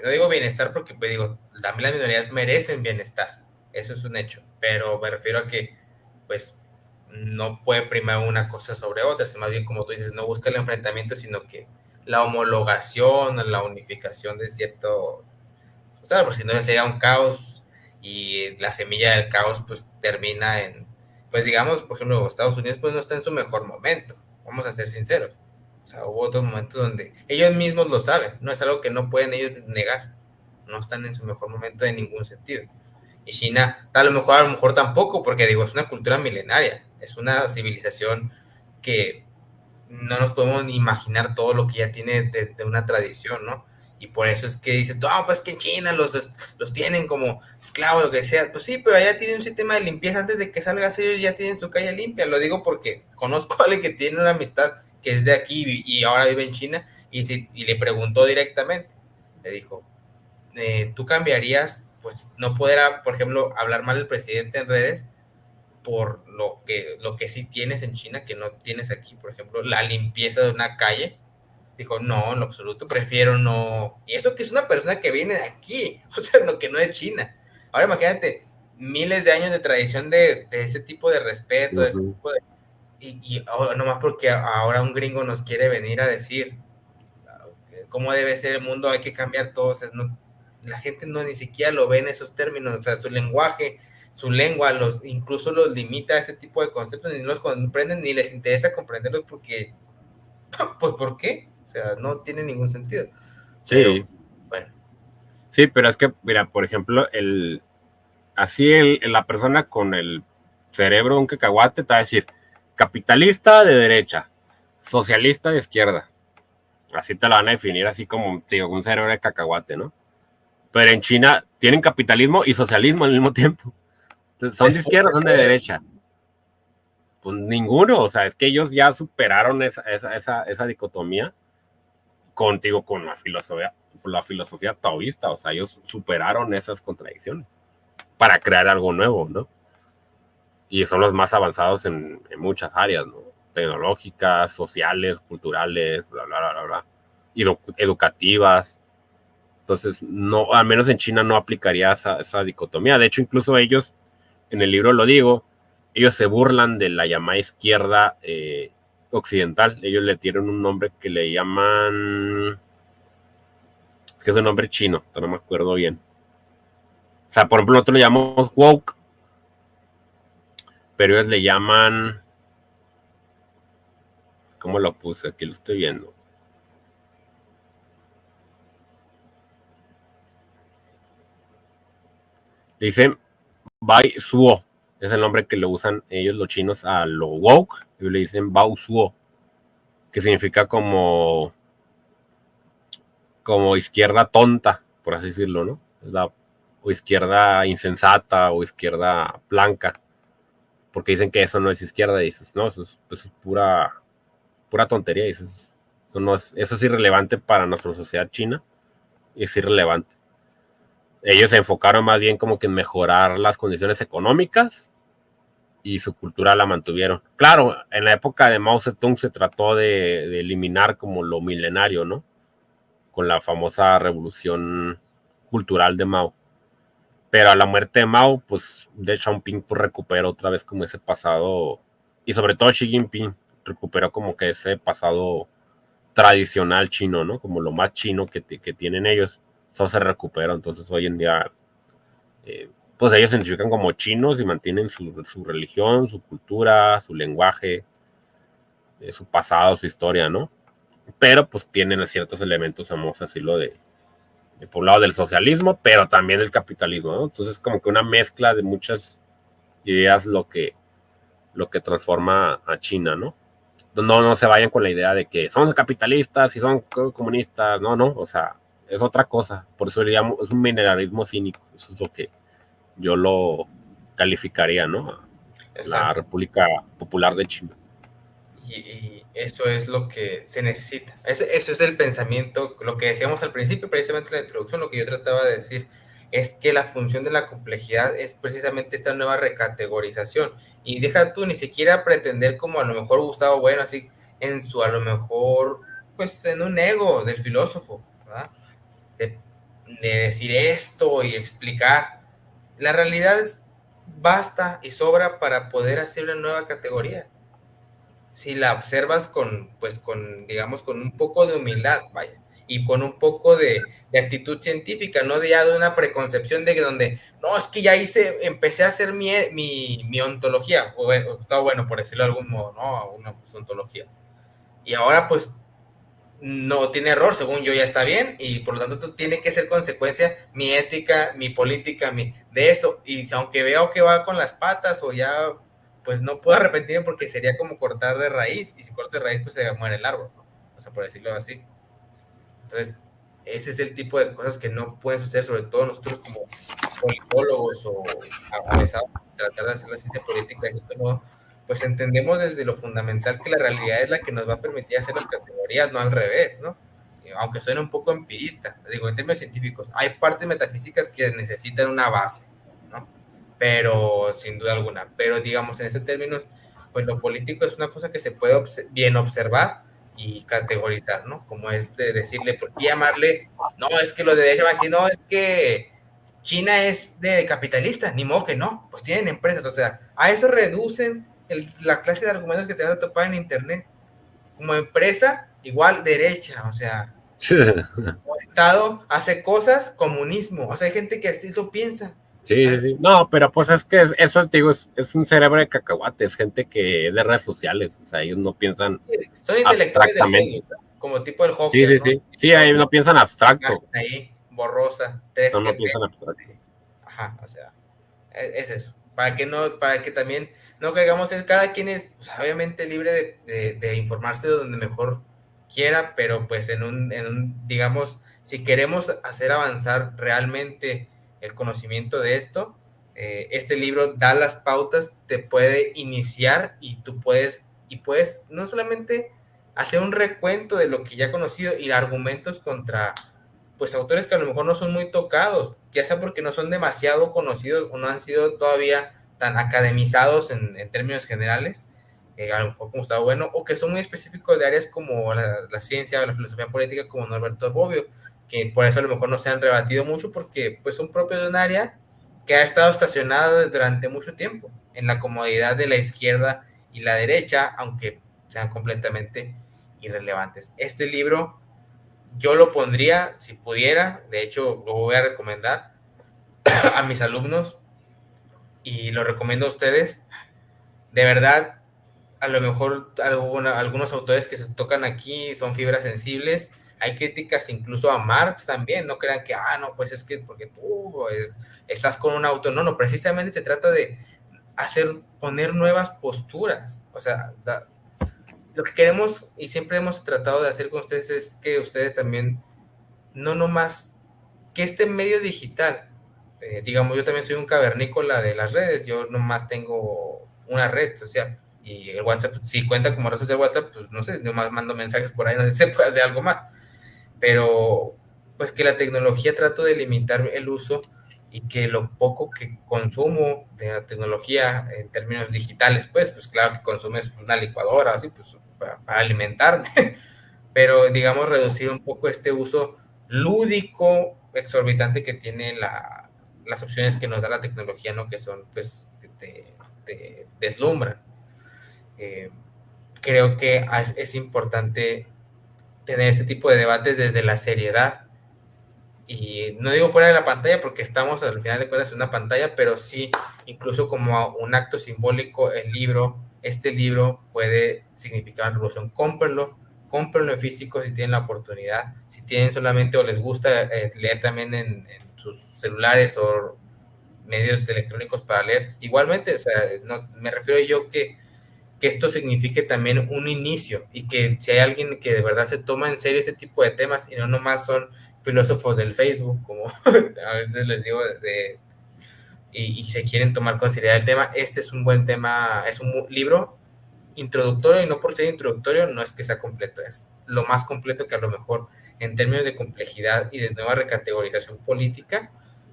No digo bienestar porque, pues digo, también las minorías merecen bienestar, eso es un hecho, pero me refiero a que, pues, no puede primar una cosa sobre otra, más bien como tú dices, no busca el enfrentamiento, sino que la homologación, la unificación de cierto, o sea, porque si no sería un caos y la semilla del caos pues termina en, pues digamos, por ejemplo, Estados Unidos pues no está en su mejor momento, vamos a ser sinceros. O sea, hubo otros momentos donde ellos mismos lo saben, no es algo que no pueden ellos negar, no están en su mejor momento en ningún sentido. Y China, a lo mejor tampoco, porque digo, es una cultura milenaria, es una civilización que no nos podemos ni imaginar todo lo que ya tiene de una tradición, ¿no? Y por eso es que dices, no, pues que en China los tienen como esclavos, lo que sea. Pues sí, pero allá tienen un sistema de limpieza antes de que salgas, ellos ya tienen su calle limpia. Lo digo porque conozco a alguien que tiene una amistad que es de aquí y ahora vive en China y le preguntó directamente. Le dijo, ¿tú cambiarías, pues, no poder, por ejemplo, hablar mal del presidente en redes por lo que sí tienes en China que no tienes aquí, por ejemplo, la limpieza de una calle? Dijo, no, en lo absoluto, prefiero no. Y eso que es una persona que viene de aquí, o sea, lo que no es China. Ahora imagínate, miles de años de tradición de ese tipo de respeto, de ese Uh-huh. tipo de... Y nomás porque ahora un gringo nos quiere venir a decir cómo debe ser el mundo, hay que cambiar todo. O sea, no, la gente no ni siquiera lo ve en esos términos, o sea, su lenguaje, su lengua, incluso los limita a ese tipo de conceptos, ni los comprenden, ni les interesa comprenderlos porque, pues, ¿por qué? O sea, no tiene ningún sentido. Pero, Sí, bueno. sí, pero es que, mira, por ejemplo, la persona con el cerebro un cacahuate te va a decir capitalista de derecha, socialista de izquierda. Así te la van a definir, así como digo, un cerebro de cacahuate, ¿no? Pero en China tienen capitalismo y socialismo al mismo tiempo. Entonces, ¿son de Después izquierda o son de derecha? Pues ninguno, o sea, es que ellos ya superaron esa dicotomía contigo con la filosofía taoísta, o sea, ellos superaron esas contradicciones para crear algo nuevo, ¿no? Y son los más avanzados en muchas áreas, ¿no? Tecnológicas, sociales, culturales, bla, bla, bla, bla, bla. Educativas. Entonces, no, al menos en China no aplicaría esa dicotomía. De hecho, incluso ellos, en el libro lo digo, ellos se burlan de la llamada izquierda occidental. Ellos le tienen un nombre que le llaman... Es que es un nombre chino, no me acuerdo bien. O sea, por ejemplo, nosotros le llamamos woke, pero ellos le llaman... ¿Cómo lo puse? Aquí lo estoy viendo. Le dicen Bai Suo. Es el nombre que le usan ellos los chinos a lo woke. Y le dicen Bao Suo, que significa como izquierda tonta, por así decirlo, ¿no? O izquierda insensata o izquierda blanca, porque dicen que eso no es izquierda, y dices, no, eso es pura tontería, dices, eso es irrelevante para nuestra sociedad china, y es irrelevante. Ellos se enfocaron más bien como que en mejorar las condiciones económicas y su cultura la mantuvieron. Claro, en la época de Mao Zedong se trató de eliminar como lo milenario, ¿no? Con la famosa revolución cultural de Mao. Pero a la muerte de Mao, pues Deng Xiaoping pues, recuperó otra vez como ese pasado, y sobre todo Xi Jinping recuperó como que ese pasado tradicional chino, ¿no? Como lo más chino que tienen ellos. Eso se recuperó, entonces hoy en día, pues ellos se identifican como chinos y mantienen su religión, su cultura, su lenguaje, su pasado, su historia, ¿no? Pero pues tienen ciertos elementos, vamos a decirlo, por un lado del socialismo, pero también del capitalismo, ¿no? Entonces como que una mezcla de muchas ideas lo que transforma a China, ¿no? No se vayan con la idea de que somos capitalistas y son comunistas, no, o sea, es otra cosa, por eso digamos, es un mineralismo cínico, eso es lo que yo lo calificaría, ¿no? La Exacto. República Popular de China. Y eso es lo que se necesita. Eso es el pensamiento, lo que decíamos al principio, precisamente en la introducción, lo que yo trataba de decir, es que la función de la complejidad es precisamente esta nueva recategorización. Y deja tú ni siquiera pretender como a lo mejor Gustavo Bueno, así, en su a lo mejor, pues en un ego del filósofo, ¿verdad? De, de decir esto y explicar. La realidad es, basta y sobra para poder hacer una nueva categoría si la observas pues digamos, con un poco de humildad, vaya, y con un poco de actitud científica, no de ya de una preconcepción de que donde, no, es que ya empecé a hacer mi ontología, o bueno, está bueno por decirlo de algún modo, ¿no? Una pues, ontología. Y ahora, pues, no tiene error, según yo ya está bien, y por lo tanto tiene que ser consecuencia mi ética, mi política, de eso, y aunque veo que va con las patas o ya, pues no puedo arrepentirme porque sería como cortar de raíz, y si corto de raíz pues se muere el árbol, ¿no? O sea, por decirlo así. Entonces, ese es el tipo de cosas que no pueden suceder, sobre todo nosotros como politólogos o avesados a tratar de hacer la ciencia política de cierto modo, pues entendemos desde lo fundamental que la realidad es la que nos va a permitir hacer las categorías, no al revés, ¿no? Aunque suene un poco empirista, digo, en términos científicos, hay partes metafísicas que necesitan una base, ¿no? Pero, sin duda alguna, pero digamos, en ese términos, pues lo político es una cosa que se puede bien observar y categorizar, ¿no? Como decirle, ¿por qué llamarle? No, es que los de derecha van a decir, no, es que China es de capitalista, ni modo que no, pues tienen empresas, o sea, a eso reducen la clase de argumentos que te vas a topar en internet. Como empresa, igual derecha, o sea, como Estado hace cosas, comunismo, o sea, hay gente que así lo piensa. Sí. No, pero pues es que eso, te digo, es un cerebro de cacahuate, es gente que es de redes sociales, o sea, ellos no piensan Son intelectuales del abstractamente. Facebook, como tipo el Sí, Joker, sí, ¿no? sí. Sí, ahí no piensan abstracto. Ahí, borrosa, 3 No GP. piensan abstracto. Ajá, o sea, es eso. Para que también no caigamos en cada quien es pues, obviamente libre de informarse de donde mejor quiera, pero pues digamos, si queremos hacer avanzar realmente el conocimiento de esto, este libro da las pautas, te puede iniciar y puedes no solamente hacer un recuento de lo que ya he conocido y argumentos contra pues autores que a lo mejor no son muy tocados, ya sea porque no son demasiado conocidos o no han sido todavía tan academizados en términos generales, a lo mejor como Gustavo Bueno, o que son muy específicos de áreas como la ciencia o la filosofía política como Norberto Bobbio, que por eso a lo mejor no se han rebatido mucho porque pues son propios de un área que ha estado estacionada durante mucho tiempo en la comodidad de la izquierda y la derecha, aunque sean completamente irrelevantes. Este libro yo lo pondría, si pudiera, de hecho lo voy a recomendar a mis alumnos y lo recomiendo a ustedes. De verdad, a lo mejor algunos autores que se tocan aquí son fibras sensibles. Hay críticas incluso a Marx también. No crean que, no, pues es que porque tú estás con un auto. No, precisamente se trata de poner nuevas posturas. O sea, lo que queremos y siempre hemos tratado de hacer con ustedes es que ustedes también, no nomás que este medio digital, digamos, yo también soy un cavernícola de las redes, yo nomás tengo una red social y el WhatsApp, si cuenta como red social WhatsApp, pues no sé, nomás mando mensajes por ahí, no sé si se puede hacer algo más, pero pues que la tecnología trato de limitar el uso y que lo poco que consumo de la tecnología en términos digitales, pues claro que consumes una licuadora, así, pues para alimentarme, pero digamos reducir un poco este uso lúdico exorbitante que tiene las opciones que nos da la tecnología, ¿no? Que son, pues, te deslumbran. Eh, Creo que es importante tener este tipo de debates desde la seriedad. Y no digo fuera de la pantalla porque estamos al final de cuentas en una pantalla, pero sí, incluso como un acto simbólico, este libro puede significar una revolución. Cómprenlo en físico si tienen la oportunidad. Si tienen solamente o les gusta leer también en sus celulares o medios electrónicos para leer. Igualmente, o sea, no, me refiero yo que esto signifique también un inicio y que si hay alguien que de verdad se toma en serio ese tipo de temas y no nomás son filósofos del Facebook, como a veces les digo, y se quieren tomar con seriedad el tema, este es un buen tema, es un libro introductorio y no por ser introductorio no es que sea completo, es lo más completo que a lo mejor en términos de complejidad y de nueva recategorización política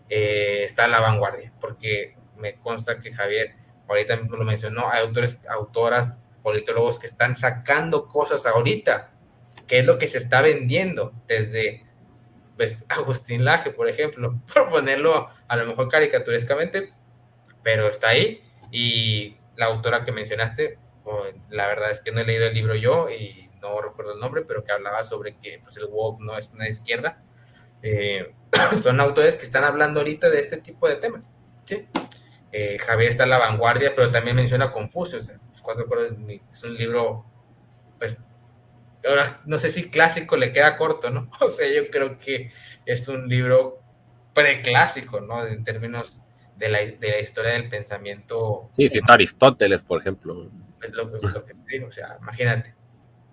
está a la vanguardia, porque me consta que Javier ahorita mismo lo mencionó, hay autores, autoras, politólogos que están sacando cosas ahorita, que es lo que se está vendiendo desde pues, Agustín Laje, por ejemplo, por ponerlo a lo mejor caricaturescamente, pero está ahí. Y la autora que mencionaste, la verdad es que no he leído el libro yo y no recuerdo el nombre, pero que hablaba sobre que pues, el woke no es una izquierda. Eh, Son autores que están hablando ahorita de este tipo de temas. ¿Sí? Javier está en la vanguardia, pero también menciona a Confucio. O sea, pues, Cuatro Acuerdos es un libro, pues, ahora no sé si clásico le queda corto, ¿no? O sea, yo creo que es un libro preclásico, ¿no? En términos de la historia del pensamiento Sí, cita humano, Aristóteles, por ejemplo. lo que te digo, o sea, imagínate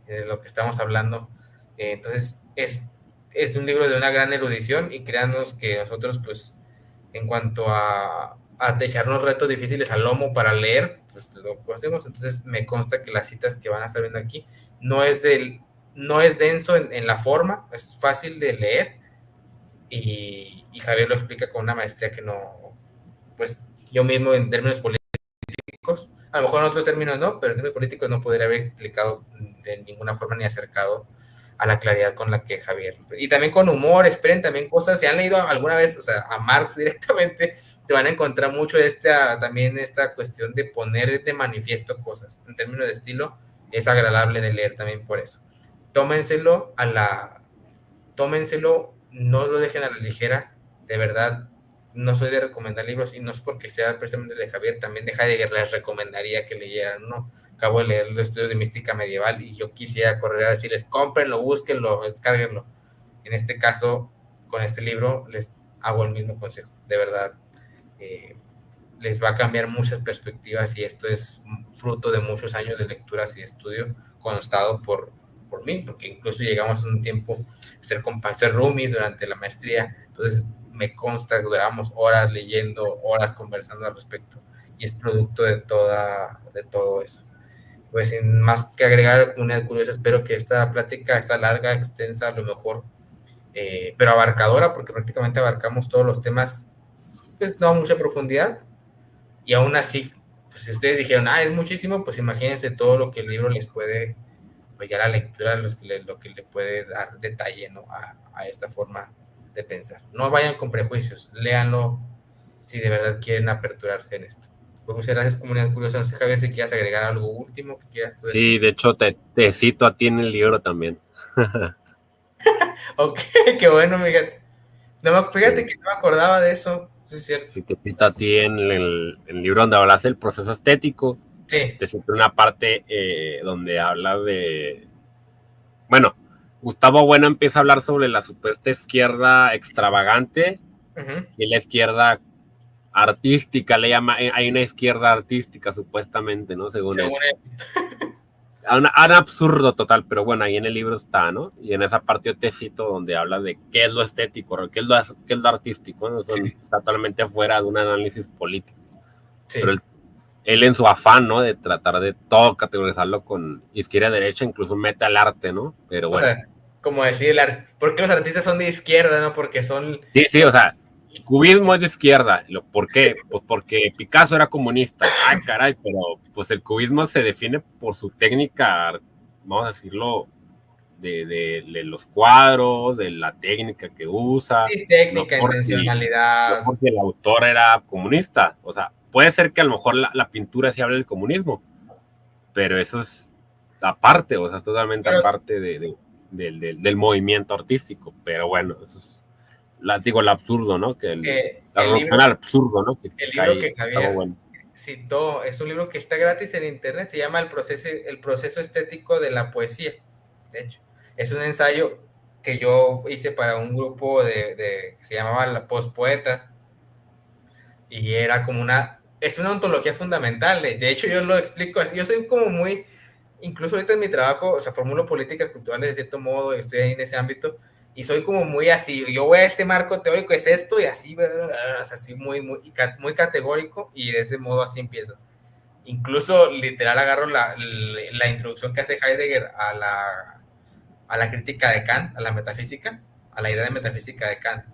de lo que estamos hablando. Entonces, es un libro de una gran erudición y créanos que nosotros, pues, en cuanto a echarnos retos difíciles al lomo para leer, pues lo hacemos. Entonces, me consta que las citas que van a estar viendo aquí no es, no es denso en la forma, es fácil de leer y Javier lo explica con una maestría que no, pues yo mismo en términos políticos, a lo mejor en otros términos no, pero en términos políticos no podría haber explicado de ninguna forma ni acercado a la claridad con la que Javier. Y también con humor, esperen también cosas, si han leído alguna vez, o sea, a Marx directamente, te van a encontrar mucho también esta cuestión de poner de manifiesto cosas. En términos de estilo, es agradable de leer también por eso. Tómenselo tómenselo, no lo dejen a la ligera, de verdad, no soy de recomendar libros y no es porque sea precisamente de Javier, también de Heidegger les recomendaría que leyeran, ¿no? Acabo de leer los estudios de mística medieval y yo quisiera correr a decirles, cómprenlo, búsquenlo, descárguenlo. En este caso, con este libro, les hago el mismo consejo, de verdad. Eh, Les va a cambiar muchas perspectivas y esto es fruto de muchos años de lecturas y de estudio constado por mí, porque incluso llegamos en un tiempo a ser roomies durante la maestría, entonces me consta que duramos horas leyendo, horas conversando al respecto y es producto de todo eso. Pues sin más que agregar, comunidad curiosa, espero que esta plática, esta larga, extensa, a lo mejor, pero abarcadora, porque prácticamente abarcamos todos los temas, pues no a mucha profundidad, y aún así, pues si ustedes dijeron, es muchísimo, pues imagínense todo lo que el libro les puede, pues ya la lectura, lo que le puede dar detalle, ¿no? A esta forma de pensar. No vayan con prejuicios, léanlo si de verdad quieren aperturarse en esto. Pues muchas gracias, comunidad curiosa. No sé, Javier, si quieras agregar algo último que quieras tú decir. Sí, de hecho te cito a ti en el libro también. Ok, qué bueno, fíjate. No, fíjate Sí, que no me acordaba de eso, sí es cierto. sí, te cito a ti en el libro donde hablas del proceso estético. Sí. Te cito una parte donde hablas de... Bueno, Gustavo Bueno empieza a hablar sobre la supuesta izquierda extravagante Uh-huh. y la izquierda artística, le llama, hay una izquierda artística supuestamente, ¿no? Según él. Según él. Un absurdo total, pero bueno, ahí en el libro está, ¿no? Y en esa parte yo te cito donde habla de qué es lo estético, qué es lo artístico, ¿no? Sí, Está totalmente fuera de un análisis político. Pero sí. él en su afán, ¿no? De tratar de todo categorizarlo con izquierda-derecha, incluso mete al arte, ¿no? Pero O bueno. sea, como decir, ¿por qué los artistas son de izquierda, no? Porque Sí, sí, son o sea, cubismo es de izquierda. ¿Por qué? Pues porque Picasso era comunista. Ay, caray, pero pues el cubismo se define por su técnica, vamos a decirlo, de los cuadros, de la técnica que usa, Sí, no técnica, por no intencionalidad. porque el autor era comunista. O sea, puede ser que a lo mejor la pintura sí hable del comunismo, pero eso es aparte, o sea, es totalmente Pero aparte del movimiento artístico. Pero bueno, eso es, digo, el absurdo, ¿no? La el reducción al absurdo, ¿no? el Que libro ahí que estaba Javier bueno. citó es un libro que está gratis en internet, se llama el proceso estético de la poesía. De hecho, es un ensayo que yo hice para un grupo que se llamaba la Postpoetas y era como es una ontología fundamental. De hecho, yo lo explico así. Yo soy como muy, incluso ahorita en mi trabajo, o sea, formulo políticas culturales de cierto modo, y estoy ahí en ese ámbito, y soy como muy así. Yo voy a este marco teórico, es esto, y así, o sea, así muy categórico, y de ese modo así empiezo. Incluso literal agarro la introducción que hace Heidegger a la crítica de Kant, a la metafísica, a la idea de metafísica de Kant,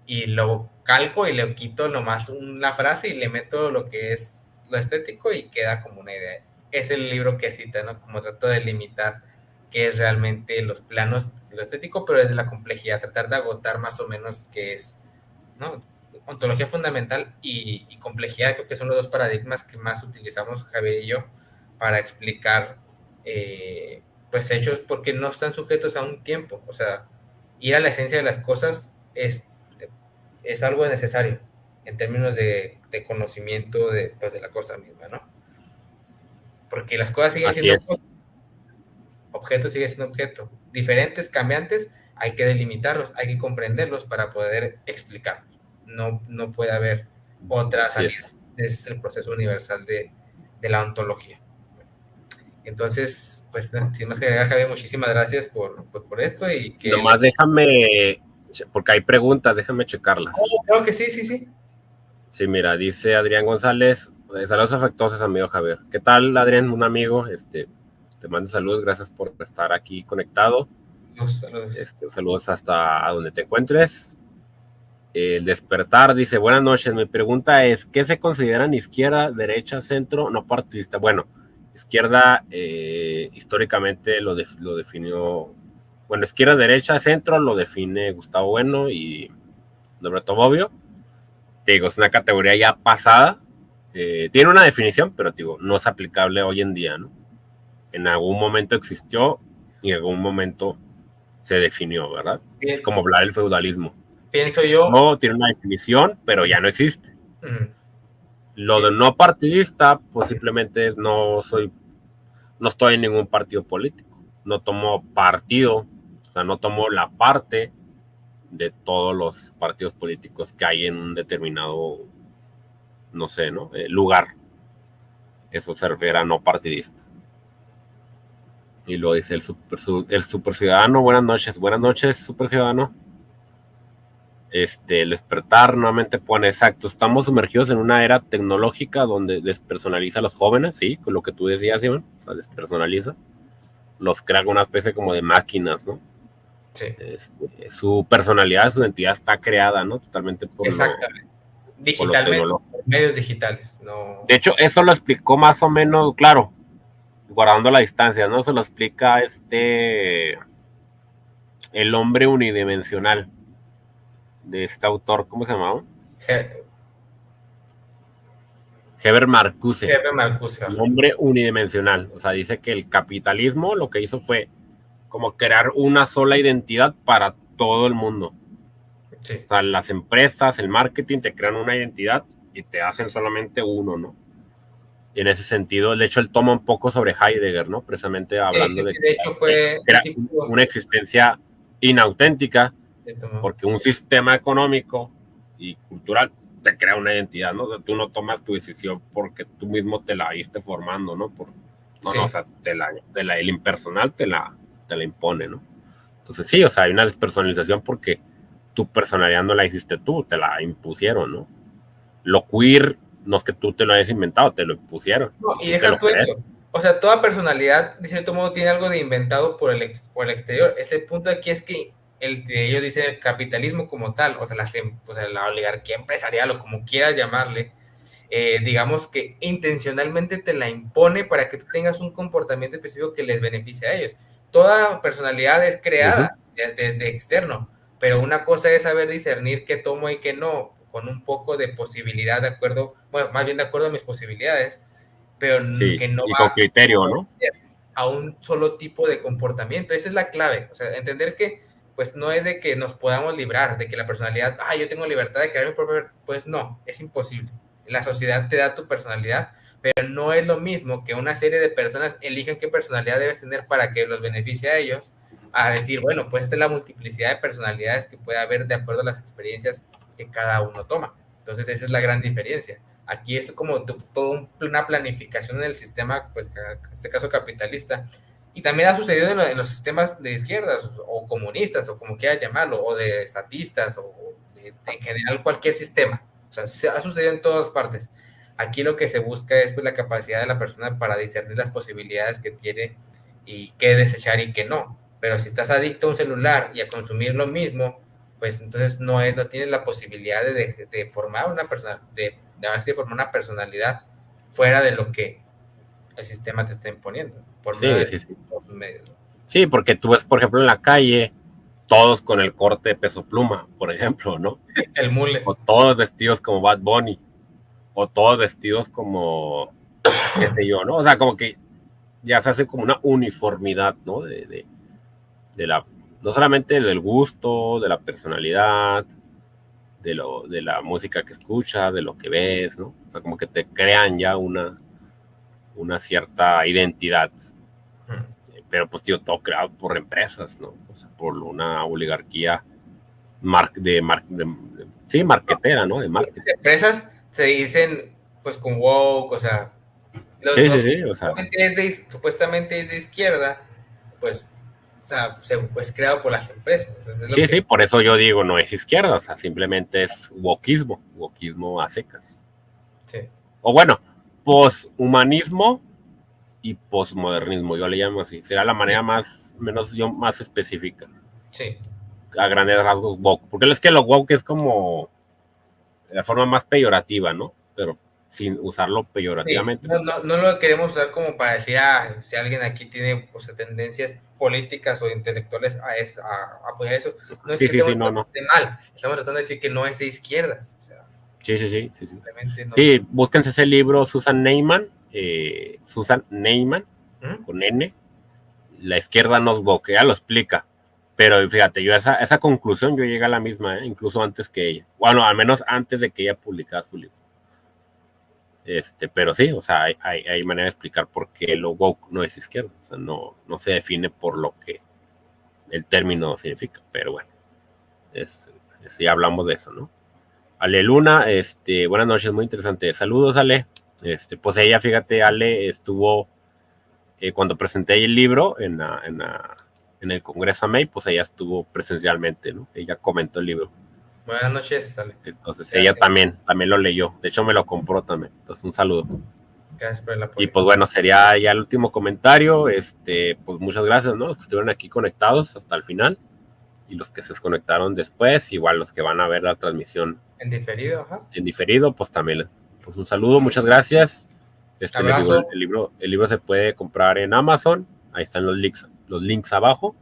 y lo calco y le quito nomás una frase y le meto lo que es lo estético y queda como una idea. Es el libro que cita, ¿no? Como trato de limitar qué es realmente los planos, lo estético, pero desde la complejidad, tratar de agotar más o menos qué es, ¿no? Ontología fundamental y complejidad, creo que son los dos paradigmas que más utilizamos Javier y yo para explicar pues hechos porque no están sujetos a un tiempo, o sea, ir a la esencia de las cosas es algo necesario en términos de conocimiento pues, de la cosa misma, ¿no? Porque las cosas siguen Así siendo es. objetos, sigue siendo objeto. Diferentes, cambiantes, hay que delimitarlos, hay que comprenderlos para poder explicarlos. No puede haber otra Así salida. es. Es el proceso universal de la ontología. Entonces, pues, sin más que agregar, Javier, muchísimas gracias por esto y que... Nomás déjame, porque hay preguntas, déjame checarlas. Oh, creo que sí, sí, sí. Sí, mira, dice Adrián González, saludos afectuosos, amigo Javier. ¿Qué tal, Adrián? Un amigo, te mando saludos, gracias por estar aquí conectado. Saludos. Saludos hasta donde te encuentres. El despertar dice, buenas noches, mi pregunta es, ¿qué se consideran izquierda, derecha, centro, no partidista? Bueno, izquierda históricamente lo definió, bueno, izquierda, derecha, centro lo define Gustavo Bueno y Norberto Bobbio. Te digo, es una categoría ya pasada, tiene una definición, pero digo, no es aplicable hoy en día, ¿no? En algún momento existió y en algún momento se definió, ¿verdad? Bien, Es como hablar del feudalismo. pienso yo. Existió, tiene una definición, pero ya no existe. Uh, Lo de no partidista, pues simplemente es no estoy en ningún partido político, no tomo partido, o sea, no tomo la parte de todos los partidos políticos que hay en un determinado, no sé, ¿no? Lugar. Eso se refiere a no partidista. Y lo dice el super ciudadano. Buenas noches, super ciudadano. El despertar nuevamente pone exacto. Estamos sumergidos en una era tecnológica donde despersonaliza a los jóvenes, sí, con lo que tú decías, Iván, o sea, despersonaliza. Los crea una especie como de máquinas, ¿no? sí. Su personalidad, su identidad está creada, ¿no? Totalmente Exactamente. por lo Digitalmente, tecnológico. medios digitales. No. De hecho, eso lo explicó más o menos, claro, guardando la distancia, ¿no? Se lo explica el hombre unidimensional de este autor, ¿cómo se llamaba? Herbert Marcuse. Jefe Marcuse. El hombre unidimensional. O sea, dice que el capitalismo lo que hizo fue como crear una sola identidad para todo el mundo. Sí. O sea, las empresas, el marketing te crean una identidad y te hacen solamente uno, ¿no? Y en ese sentido, de hecho, él toma un poco sobre Heidegger, ¿no? Precisamente hablando de hecho fue una existencia inauténtica, porque un sistema económico y cultural te crea una identidad, ¿no? O sea, tú no tomas tu decisión porque tú mismo te la viste formando, ¿no? No, o sea, el impersonal te la impone, ¿no? Entonces sí, o sea, hay una despersonalización porque tu personalidad no la hiciste tú, te la impusieron, ¿no? Lo queer no es que tú te lo hayas inventado, te lo impusieron. No, y deja tú eso. O sea, toda personalidad, de cierto modo, tiene algo de inventado por el exterior. Este punto aquí es que ellos dicen el capitalismo como tal, o sea, la oligarquía empresarial o como quieras llamarle, digamos que intencionalmente te la impone para que tú tengas un comportamiento específico que les beneficie a ellos. Toda personalidad es creada de externo, pero una cosa es saber discernir qué tomo y qué no, con un poco de posibilidad de acuerdo, bueno, más bien de acuerdo a mis posibilidades, pero Sí, que no y va con criterio, ¿no? a un solo tipo de comportamiento. Esa es la clave. O sea, entender que pues no es de que nos podamos librar, de que la personalidad, yo tengo libertad de crear mi propio, pues no, es imposible. La sociedad te da tu personalidad, pero no es lo mismo que una serie de personas elijan qué personalidad debes tener para que los beneficie a ellos, a decir, bueno, pues esta es la multiplicidad de personalidades que puede haber de acuerdo a las experiencias que cada uno toma. Entonces esa es la gran diferencia. Aquí es como toda una planificación en el sistema, pues en este caso capitalista, y también ha sucedido en los sistemas de izquierdas o comunistas o como quieras llamarlo, o de estatistas en general cualquier sistema. O sea, se ha sucedido en todas partes. Aquí lo que se busca es pues, la capacidad de la persona para discernir las posibilidades que tiene y qué desechar y qué no. Pero si estás adicto a un celular y a consumir lo mismo, pues entonces no tienes la posibilidad de formar una persona, de ver si formar una personalidad fuera de lo que el sistema te está imponiendo, por medio Sí, de sí, sí. todos sus medios. Sí, porque tú ves, por ejemplo, en la calle, todos con el corte de Peso Pluma, por ejemplo, ¿no? El mule. O todos vestidos como Bad Bunny, o todos vestidos como, qué sé yo, ¿no? O sea, como que ya se hace como una uniformidad, ¿no? De la, no solamente del gusto, de la personalidad, de la música que escuchas, de lo que ves, ¿no? O sea, como que te crean ya una cierta identidad. Pero pues, tío, todo creado por empresas, ¿no? O sea, por una oligarquía sí, marquetera, ¿no? De marketing. Las empresas se dicen, pues, con woke, o sea, Sí, sí, sí, o sea, supuestamente es de izquierda, pues, o sea, es creado por las empresas. Es lo sí, que, sí, por eso yo digo, no es izquierda, o sea, simplemente es wokismo a secas. sí, O bueno, poshumanismo y posmodernismo, yo le llamo así, será la manera más específica, sí. a grandes rasgos woke, porque es que lo woke es como la forma más peyorativa, ¿no? Pero sin usarlo Sí, peyorativamente. no lo queremos usar como para decir, si alguien aquí tiene pues, tendencias políticas o intelectuales a apoyar eso. No es Sí, que sí, sí, estemos no, no. de mal, estamos tratando de decir que no es de izquierdas. O sea, Sí, sí, sí, sí, sí. simplemente no. Sí, búsquense ese libro, Susan Neyman, ¿Mm? con N, La izquierda nos boquea, lo explica. Pero fíjate, yo esa conclusión yo llegué a la misma, incluso antes que ella. Bueno, al menos antes de que ella publicara su libro. Pero sí, o sea, hay manera de explicar por qué lo woke no es izquierda. O sea, no se define por lo que el término significa. Pero bueno, ya hablamos de eso, ¿no? Ale Luna, buenas noches, muy interesante. Saludos, Ale. Pues ella, fíjate, Ale estuvo cuando presenté el libro en el Congreso AMEI, pues ella estuvo presencialmente, ¿no? Ella comentó el libro. Buenas noches, Ale. Entonces ella Gracias. también lo leyó. De hecho, me lo compró también. Entonces, un saludo. Gracias por el Y apoyo. pues bueno, sería ya el último comentario. Pues muchas gracias, ¿no? Los que estuvieron aquí conectados hasta el final. Y los que se desconectaron después, igual los que van a ver la transmisión En diferido, ajá. en diferido, pues también, pues un saludo, muchas gracias. Les digo, Abrazo. el libro se puede comprar en Amazon, ahí están los links abajo,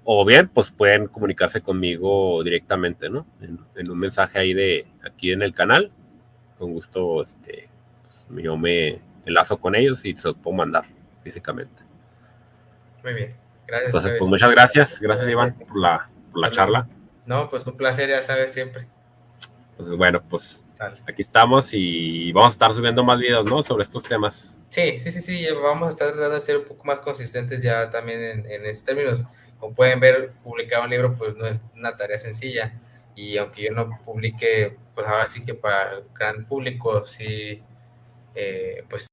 o bien, pues pueden comunicarse conmigo directamente, ¿no? En un mensaje ahí aquí en el canal, con gusto, pues, yo me enlazo con ellos y se los puedo mandar físicamente. Muy bien. Gracias, Entonces, Javier. pues muchas gracias Iván, por la charla. No, pues un placer, ya sabes, siempre. Entonces, bueno, pues Tal. aquí estamos y vamos a estar subiendo más videos, ¿no? Sobre estos temas. Sí, vamos a estar tratando de ser un poco más consistentes ya también en esos términos. Como pueden ver, publicar un libro pues no es una tarea sencilla y aunque yo no publique, pues ahora sí que para el gran público, sí, pues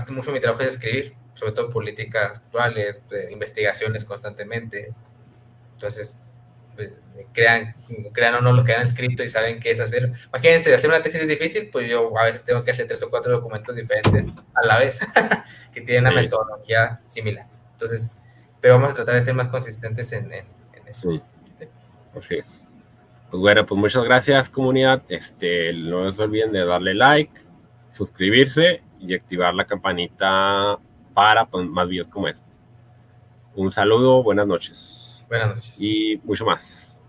mucho de mi trabajo es escribir, sobre todo políticas actuales, investigaciones constantemente. Entonces, crean o no lo que han escrito y saben qué es hacer. Imagínense, hacer una tesis es difícil, pues yo a veces tengo que hacer 3 o 4 documentos diferentes a la vez que tienen una Sí. metodología similar. Entonces, pero vamos a tratar de ser más consistentes en eso. Sí. Así es. Pues bueno, pues muchas gracias, comunidad. No se olviden de darle like, suscribirse y activar la campanita para más videos como este. Un saludo, buenas noches. Buenas noches. Y mucho más.